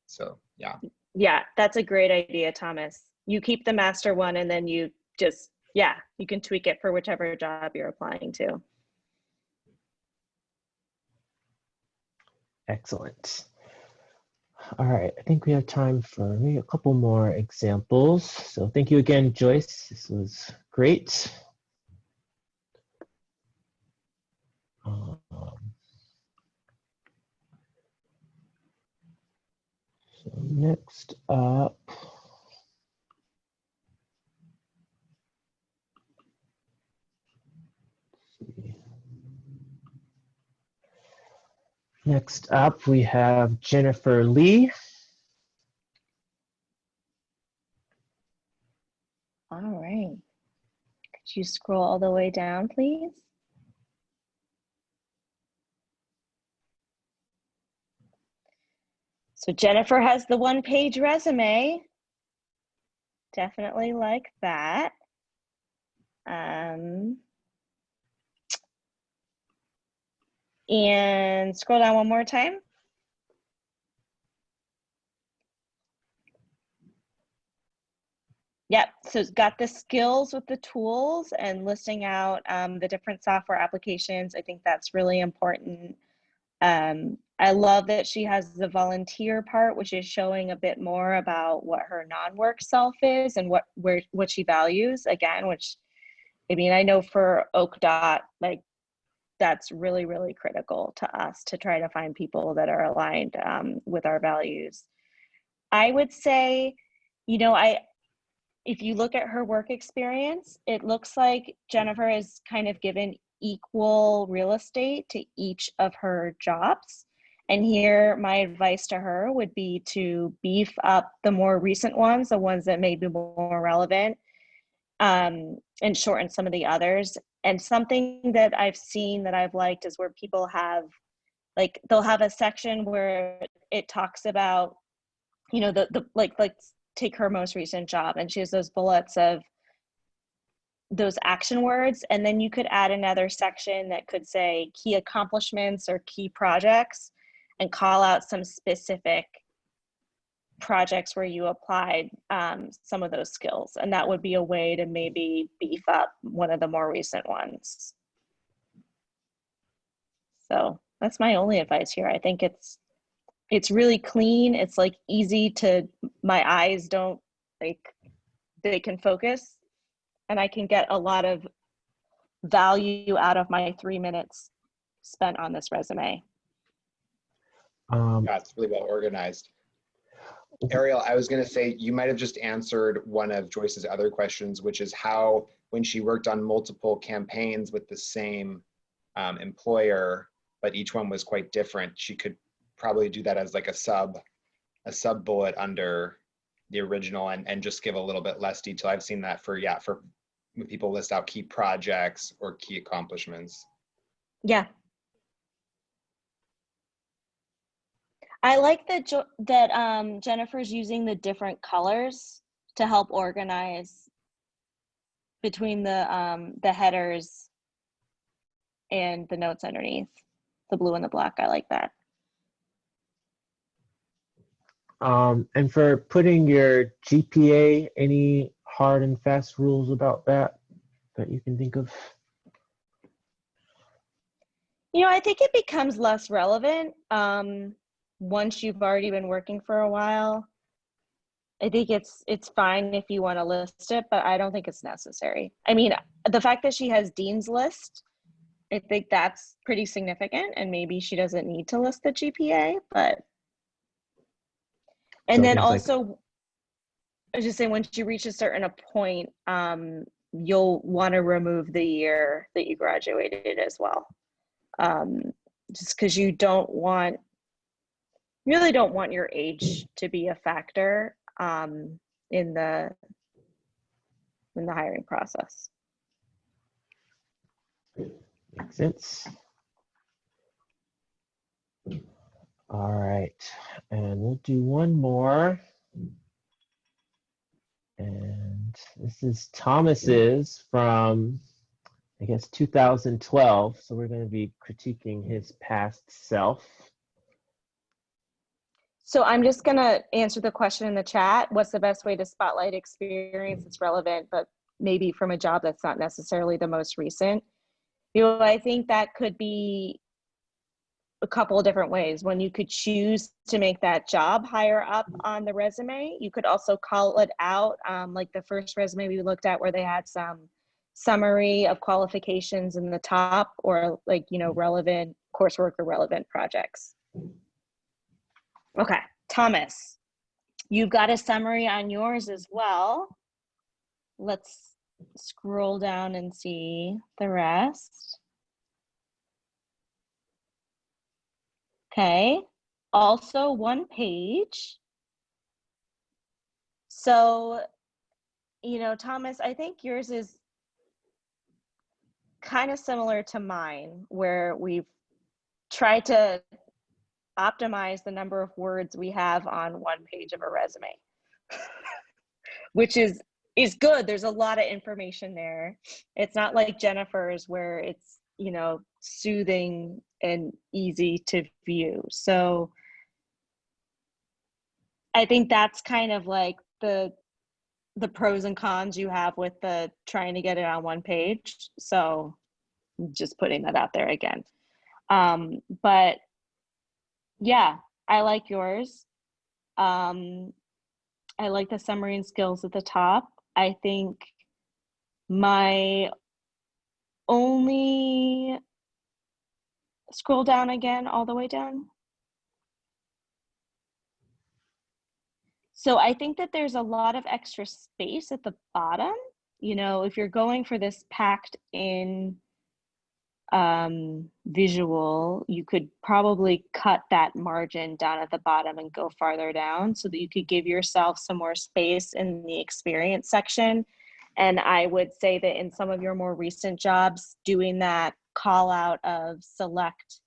So, yeah. Yeah, that's a great idea, Thomas. You keep the master one and then you just, you can tweak it for whichever job you're applying to. Excellent. All right, I think we have time for maybe a couple more examples. So thank you again, Joyce. This was great. So next up, next up we have Jennifer Lee. All right. Could you scroll all the way down, please? So Jennifer has the 1-page resume. Definitely like that. And scroll down one more time. Yep, so it's got the skills with the tools and listing out the different software applications. I think that's really important. I love that she has the volunteer part, which is showing a bit more about what her non-work self is and what she values, again, which, I mean, I know for OakDOT, like, that's really, really critical to us to try to find people that are aligned with our values. I would say, if you look at her work experience, it looks like Jennifer is kind of given equal real estate to each of her jobs. And here, my advice to her would be to beef up the more recent ones, the ones that may be more relevant, and shorten some of the others. And something that I've seen that I've liked is where people have, like, they'll have a section where it talks about, let's take her most recent job, and she has those bullets of those action words, and then you could add another section that could say key accomplishments or key projects and call out some specific projects where you applied some of those skills. And that would be a way to maybe beef up one of the more recent ones. So that's my only advice here. I think it's really clean. It's like easy to, my eyes don't like they can focus and I can get a lot of value out of my 3 minutes spent on this resume. Yeah, it's really well organized. Ariel, I was going to say, you might have just answered one of Joyce's other questions, which is how, when she worked on multiple campaigns with the same employer, but each one was quite different, she could probably do that as like a sub bullet under the original and just give a little bit less detail. I've seen that for when people list out key projects or key accomplishments. Yeah. I like that Jennifer's using the different colors to help organize between the headers and the notes underneath, the blue and the black. I like that. And for putting your GPA, any hard and fast rules about that you can think of? You know, I think it becomes less relevant once you've already been working for a while. I think it's fine if you want to list it, but I don't think it's necessary. I mean, the fact that she has Dean's List, I think that's pretty significant, and maybe she doesn't need to list the GPA, but. And So then things also, I was just saying, once you reach a certain point, you'll want to remove the year that you graduated as well. Just because you really don't want your age to be a factor in the hiring process. Makes sense. All right, and we'll do one more. And this is Thomas's from, I guess, 2012. So we're going to be critiquing his past self. So I'm just going to answer the question in the chat. What's the best way to spotlight experience that's relevant, but maybe from a job that's not necessarily the most recent? You know, I think that could be a couple of different ways. When you could choose to make that job higher up on the resume, you could also call it out, like the first resume we looked at where they had some summary of qualifications in the top, or like, you know, relevant coursework or relevant projects. Okay, Thomas, you've got a summary on yours as well. Let's scroll down and see the rest. Okay, also one page. So, you know, Thomas, I think yours is kind of similar to mine, where we've tried to optimize the number of words we have on one page of a resume, which is good. There's a lot of information there. It's not like Jennifer's where it's, you know, soothing and easy to view. So I think that's kind of like the pros and cons you have with the trying to get it on one page. So just putting that out there again. But yeah, I like yours. I like the summary and skills at the top. I think my only, scroll down again, all the way down. So I think that there's a lot of extra space at the bottom. You know, if you're going for this packed in visual, you could probably cut that margin down at the bottom and go farther down so that you could give yourself some more space in the experience section. And I would say that in some of your more recent jobs, doing that call out of select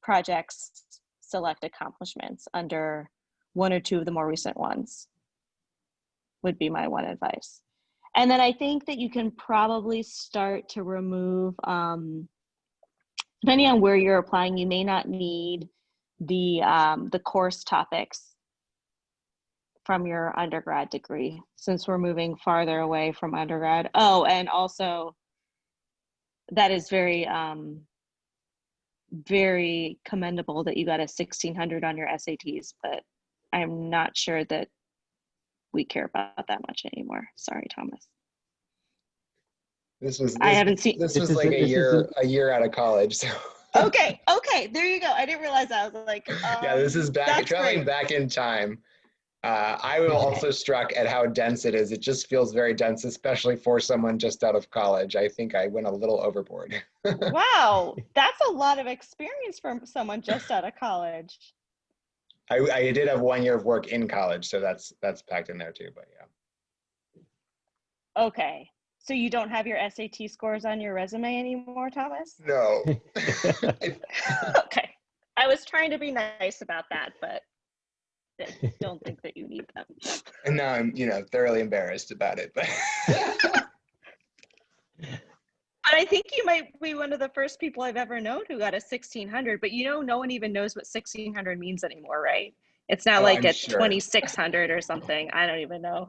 projects, select accomplishments under one or two of the more recent ones would be my one advice. And then I think that you can probably start to remove, depending on where you're applying, you may not need the course topics from your undergrad degree, since we're moving farther away from undergrad. Oh, and also that is very, very commendable that you got a 1600 on your SATs, but I'm not sure that we care about that much anymore. Sorry, Thomas. This was I haven't seen. this This was is like a- a this is year out of college. So Okay, there you go. I didn't realize that. I was like, yeah, this is that's traveling great. back in time. I was also struck at how dense it is. It just feels very dense, especially for someone just out of college. I think I went a little overboard. Wow, that's a lot of experience from someone just out of college. I did have 1 year of work in college, so that's packed in there too. But yeah. Okay, so you don't have your SAT scores on your resume anymore, Thomas? No. Okay, I was trying to be nice about that, but I don't think that you need them. And now I'm, thoroughly embarrassed about it. But But I think you might be one of the first people I've ever known who got a 1600, but no one even knows what 1600 means anymore, right? It's not like I'm a sure. 2600 or something. I don't even know.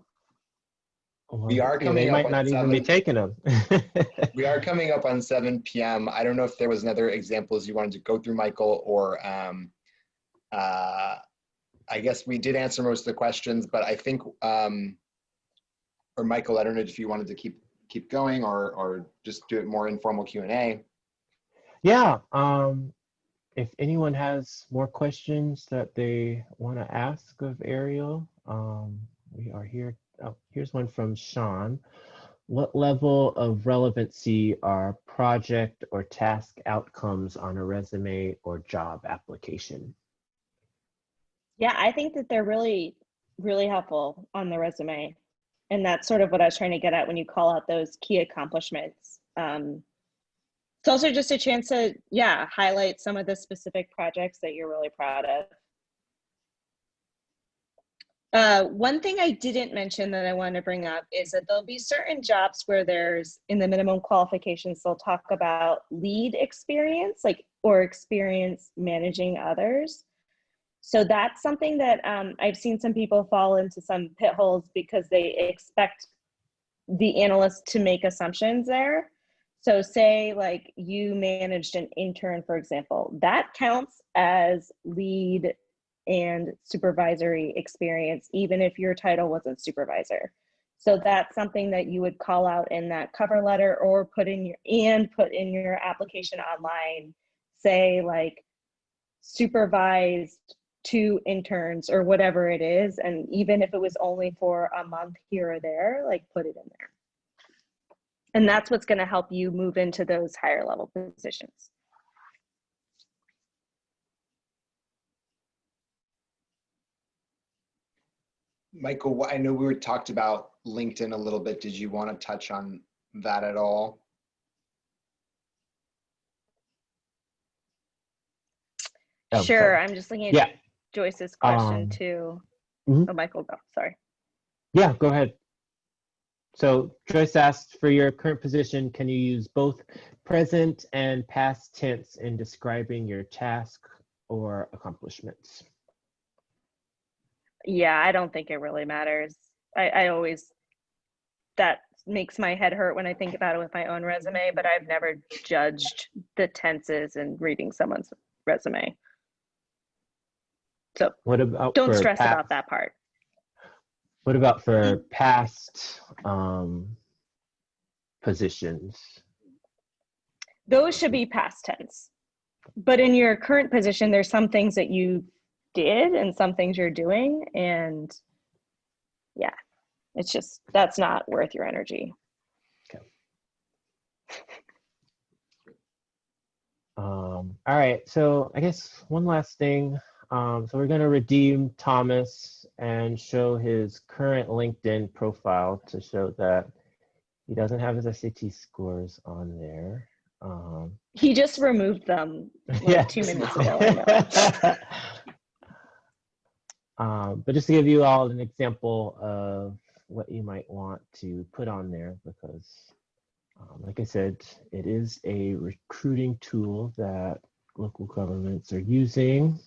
We are They coming up might on not even be taking them. We are coming up on 7 p.m. I don't know if there was another examples you wanted to go through, Michael, or I guess we did answer most of the questions, but I think, or Michael, I don't know if you wanted to keep going or just do it more informal Q&A. Yeah. If anyone has more questions that they want to ask of Ariel, we are here. Oh, here's one from Sean. What level of relevancy are project or task outcomes on a resume or job application? Yeah, I think that they're really, really helpful on the resume. And that's sort of what I was trying to get at when you call out those key accomplishments. It's also just a chance to, highlight some of the specific projects that you're really proud of. One thing I didn't mention that I wanted to bring up is that there'll be certain jobs where there's, in the minimum qualifications, they'll talk about lead experience, or experience managing others. So that's something that I've seen some people fall into some pit holes because they expect the analyst to make assumptions there. So say you managed an intern, for example, that counts as lead and supervisory experience, even if your title wasn't supervisor. So that's something that you would call out in that cover letter or put in your application online. Say supervised 2 interns or whatever it is. And even if it was only for a month here or there, put it in there. And that's what's going to help you move into those higher level positions. Michael, I know we talked about LinkedIn a little bit. Did you want to touch on that at all? Oh, sure. sorry. I'm just looking at Joyce's question too. Mhm. Oh, Michael, go. Sorry. Yeah, go ahead. So Joyce asked, for your current position, can you use both present and past tense in describing your task or accomplishments? Yeah, I don't think it really matters. I always, that makes my head hurt when I think about it with my own resume, but I've never judged the tenses in reading someone's resume. So What about don't for stress past, about that part. What about for past positions? Those should be past tense. But in your current position, there's some things that you did and some things you're doing. And yeah, it's just, that's not worth your energy. Okay. All right, so I guess one last thing. So we're going to redeem Thomas and show his current LinkedIn profile to show that he doesn't have his SAT scores on there. He just removed them 2 minutes ago. I know. But just to give you all an example of what you might want to put on there, because like I said, it is a recruiting tool that local governments are using.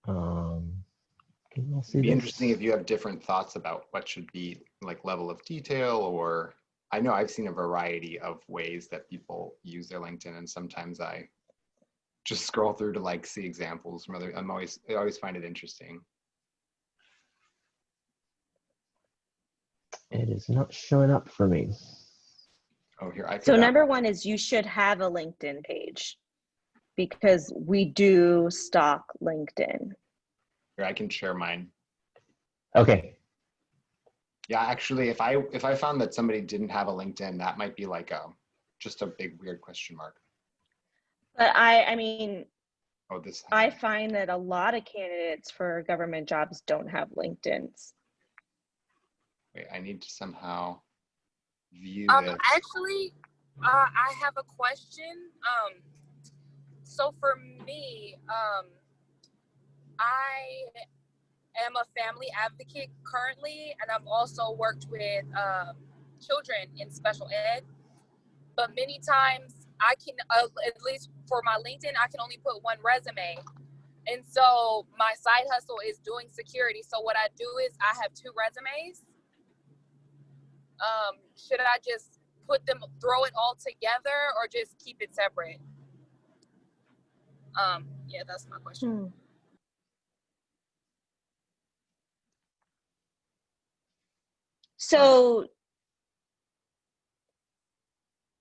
Can you all see It'd be this? interesting if you have different thoughts about what should be level of detail, or I know I've seen a variety of ways that people use their LinkedIn, and sometimes I just scroll through to like see examples from other. I always find it interesting. It is not showing up for me. Oh, here I could. So number one is you should have a LinkedIn page because we do stock LinkedIn. Here I can share mine. Okay. Yeah, actually, if I found that somebody didn't have a LinkedIn, that might be like just a big weird question mark. But I mean, Oh, this. I find that a lot of candidates for government jobs don't have LinkedIn's. Wait, I need to somehow view this. Actually, I have a question. So for me, I am a family advocate currently, and I've also worked with children in special ed. But many times I can, at least for my LinkedIn, I can only put one resume. And so my side hustle is doing security. So what I do is I have two resumes. Should I just throw it all together, or just keep it separate? Yeah, that's my question. So,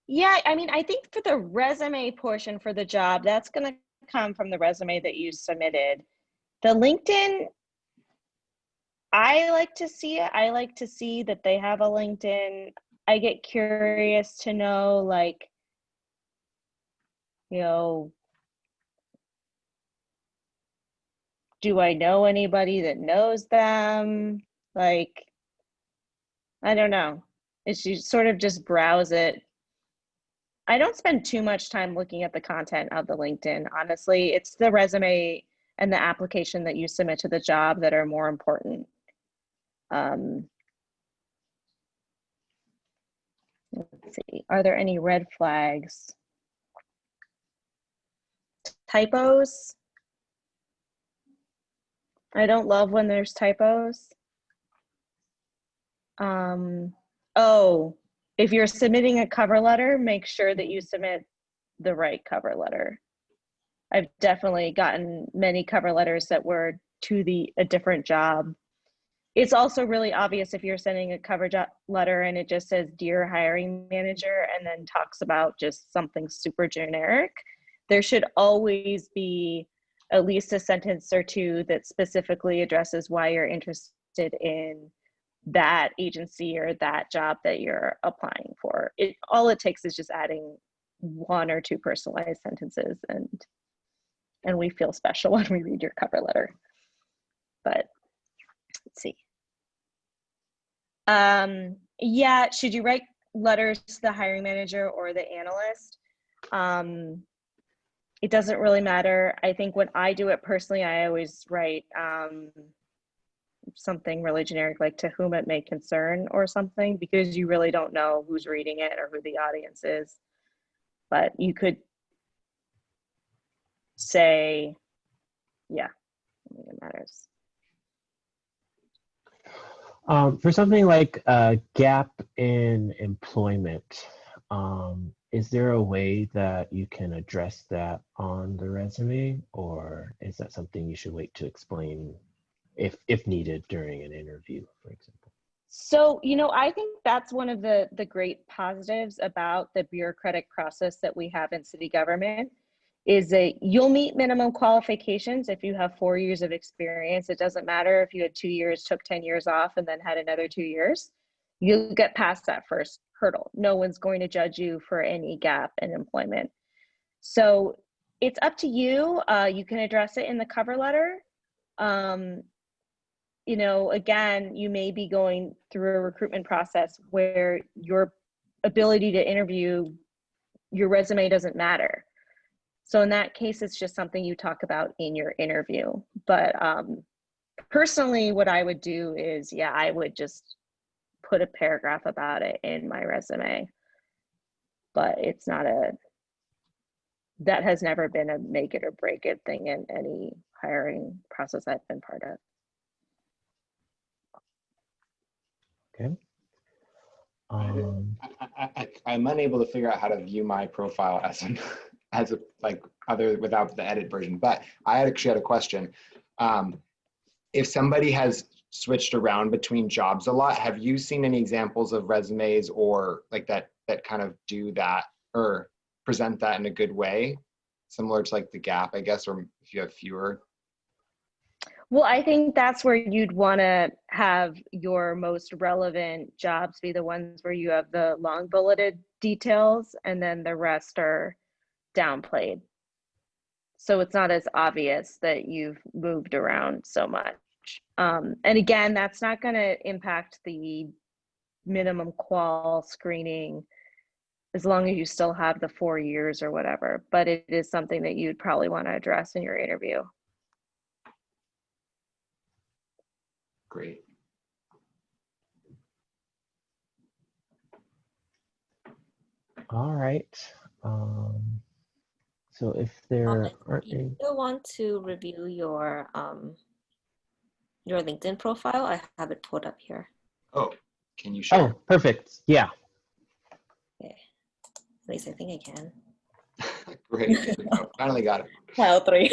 yeah, I mean, I think for the resume portion for the job, that's going to come from the resume that you submitted. The LinkedIn, I like to see it. I like to see that they have a LinkedIn. I get curious to know, like, you know, do I know anybody that knows them? Like, I don't know. It's you sort of just browse it. I don't spend too much time looking at the content of the LinkedIn. Honestly, it's the resume and the application that you submit to the job that are more important. Let's see, are there any red flags? Typos? I don't love when there's typos. Oh, if you're submitting a cover letter, make sure that you submit the right cover letter. I've definitely gotten many cover letters that were to a different job. It's also really obvious if you're sending a cover letter and it just says, "Dear hiring manager," and then talks about just something super generic. There should always be at least a sentence or two that specifically addresses why you're interested in that agency or that job that you're applying for. All it takes is just adding one or two personalized sentences, and we feel special when we read your cover letter. But let's see. Yeah, should you write letters to the hiring manager or the analyst? It doesn't really matter. I think when I do it personally, I always write something really generic, like "to whom it may concern" or something, because you really don't know who's reading it or who the audience is. But you could say, yeah, I think it matters. For something like a gap in employment, is there a way that you can address that on the resume, or is that something you should wait to explain if needed during an interview, for example? So, I think that's one of the great positives about the bureaucratic process that we have in city government, is that you'll meet minimum qualifications if you have 4 years of experience. It doesn't matter if you had 2 years, took 10 years off, and then had another 2 years. You'll get past that first hurdle. No one's going to judge you for any gap in employment. So it's up to you. You can address it in the cover letter. Again, you may be going through a recruitment process where your ability to interview, your resume doesn't matter. So in that case, it's just something you talk about in your interview. But personally, what I would do is, I would just put a paragraph about it in my resume. But it's not that has never been a make it or break it thing in any hiring process I've been part of. Okay. I'm unable to figure out how to view my profile as like without the edit version. But I actually had a question. If somebody has switched around between jobs a lot, have you seen any examples of resumes or like that kind of do that or present that in a good way, similar to like the Gap, I guess, or if you have fewer? Well, I think that's where you'd want to have your most relevant jobs be the ones where you have the long bulleted details and then the rest are downplayed. So it's not as obvious that you've moved around so much. And again, that's not going to impact the minimum qual screening as long as you still have the 4 years or whatever, but it is something that you'd probably want to address in your interview. Great. All right. So if there aren't You any, still want to review your LinkedIn profile? I have it pulled up here. Oh, can you share? oh, perfect. Yeah. Okay. At least I think I can. Great. There we go. Finally got it. File 3.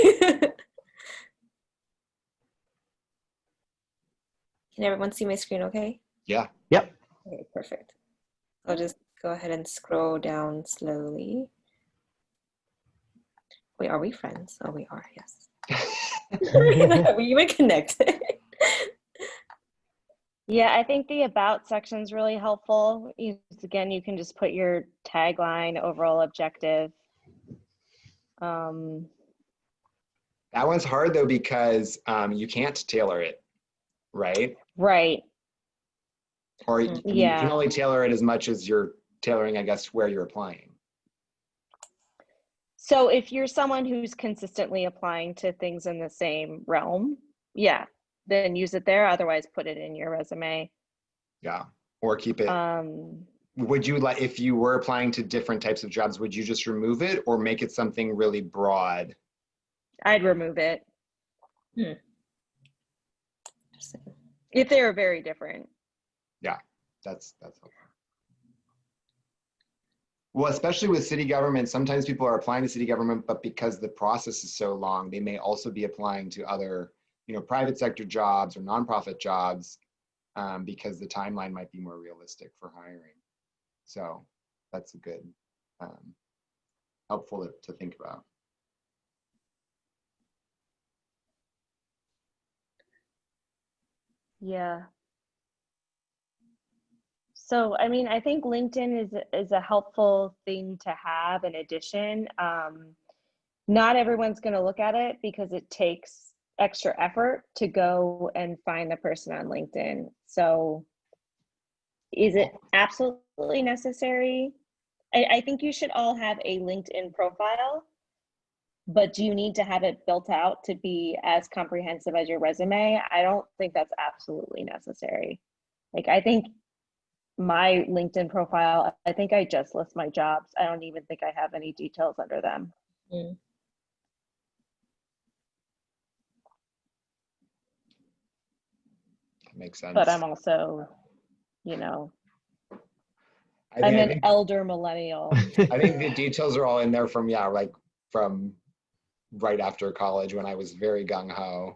Can everyone see my screen okay? Yeah. Yep. Okay, perfect. I'll just go ahead and scroll down slowly. Wait, are we friends? Oh, we are, yes. We even connected. Yeah, I think the about section is really helpful. Again, you can just put your tagline, overall objective. That one's hard though, because you can't tailor it, right? Right. Or I mean, you can Yeah. only tailor it as much as you're tailoring, I guess, where you're applying. So if you're someone who's consistently applying to things in the same realm, yeah, then use it there. Otherwise, put it in your resume. Yeah. Or keep it. Would you like, if you were applying to different types of jobs, would you just remove it or make it something really broad? I'd remove it. Interesting. If they were very different. Yeah, that's helpful. Well, especially with city government, sometimes people are applying to city government, but because the process is so long, they may also be applying to other, private sector jobs or nonprofit jobs, because the timeline might be more realistic for hiring. So that's a good, helpful to think about. Yeah. So, I mean, I think LinkedIn is a helpful thing to have in addition. Not everyone's going to look at it because it takes extra effort to go and find the person on LinkedIn. So is it absolutely necessary? I think you should all have a LinkedIn profile, but do you need to have it built out to be as comprehensive as your resume? I don't think that's absolutely necessary. Like, I think my LinkedIn profile, I think I just list my jobs. I don't even think I have any details under them. Mm. Makes sense. But I'm also, I'm an elder millennial. I think the details are all in there from right after college when I was very gung-ho.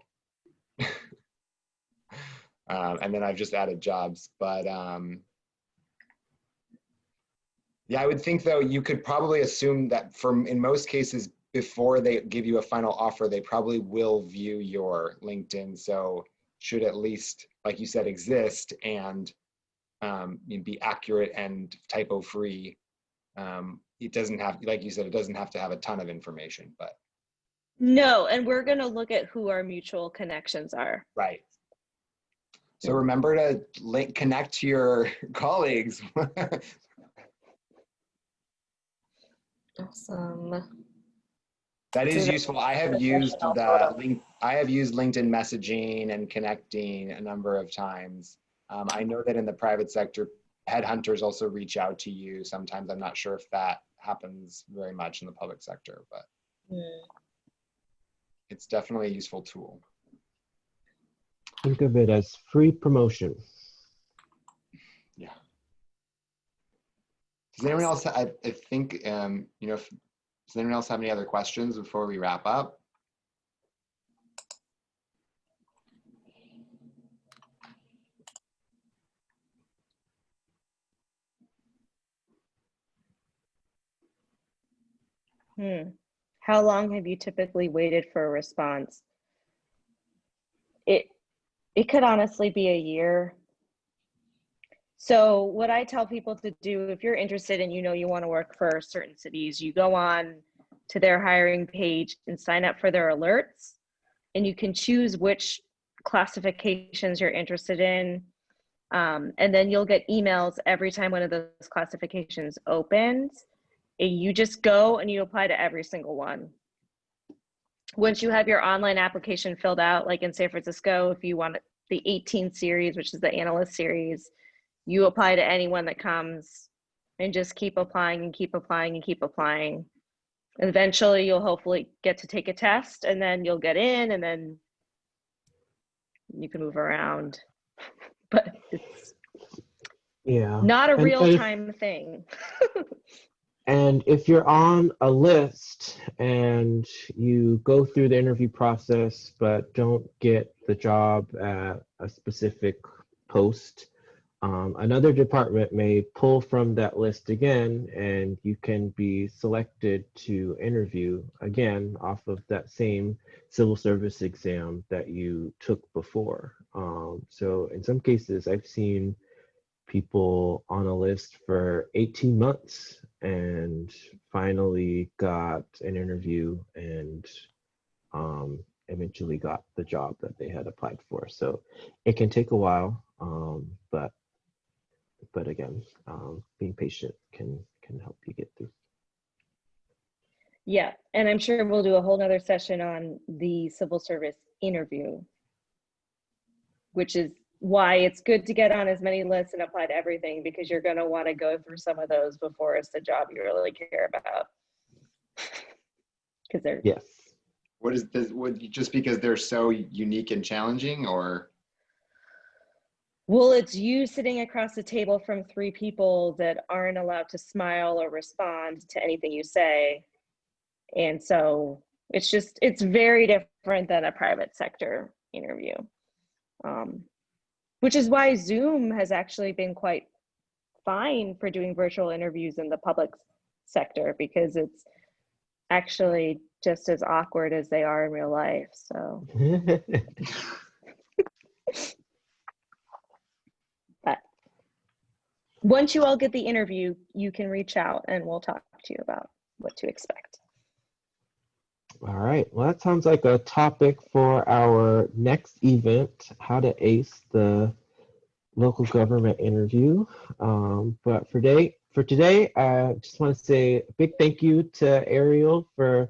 And then I've just added jobs, but yeah, I would think though, you could probably assume that in most cases, before they give you a final offer, they probably will view your LinkedIn. So should at least, like you said, exist and be accurate and typo free. It doesn't have, like you said, it doesn't have to have a ton of information, but. No, and we're going to look at who our mutual connections are. Right. So remember to connect to your colleagues. Awesome. That is useful. I have used LinkedIn messaging and connecting a number of times. I know that in the private sector, headhunters also reach out to you. Sometimes I'm not sure if that happens very much in the public sector, but it's definitely a useful tool. Think of it as free promotion. Yeah. Does anyone else? I think if Does anyone else have any other questions before we wrap up? How long have you typically waited for a response? It could honestly be a year. So what I tell people to do, if you're interested and you want to work for certain cities, you go on to their hiring page and sign up for their alerts, and you can choose which classifications you're interested in. And then you'll get emails every time one of those classifications opens. And you just go and you apply to every single one. Once you have your online application filled out, like in San Francisco, if you want the 18 series, which is the analyst series, you apply to anyone that comes and just keep applying and keep applying and keep applying. Eventually, you'll hopefully get to take a test, and then you'll get in, and then you can move around. But it's not a real-time thing. And if you're on a list and you go through the interview process but don't get the job at a specific post, another department may pull from that list again, and you can be selected to interview again off of that same civil service exam that you took before. So in some cases, I've seen people on a list for 18 months and finally got an interview and eventually got the job that they had applied for. So it can take a while, but again, being patient can help you get through. Yeah, and I'm sure we'll do a whole nother session on the civil service interview, which is why it's good to get on as many lists and apply to everything, because you're going to want to go through some of those before it's the job you really care about. Because they're yes. What is this? Just because they're so unique and challenging, or? Well, it's you sitting across the table from 3 people that aren't allowed to smile or respond to anything you say. And so it's very different than a private sector interview. Which is why Zoom has actually been quite fine for doing virtual interviews in the public sector, because it's actually just as awkward as they are in real life. So, but once you all get the interview, you can reach out and we'll talk to you about what to expect. All right, well, that sounds like a topic for our next event, how to ace the local government interview. But for today, I just want to say a big thank you to Ariel for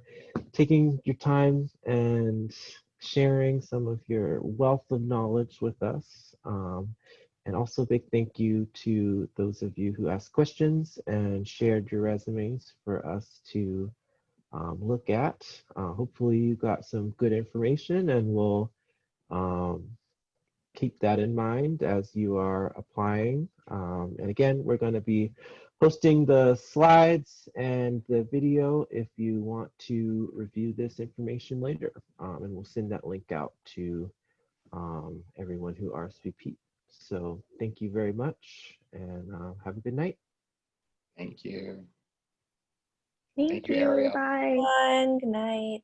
taking your time and sharing some of your wealth of knowledge with us. And also a big thank you to those of you who asked questions and shared your resumes for us to look at. Hopefully you got some good information, and we'll keep that in mind as you are applying. And again, we're going to be posting the slides and the video if you want to review this information later. And we'll send that link out to everyone who RSVP. So thank you very much, and have a good night. Thank you. Thank you. Ariel. Bye. Everyone, good night.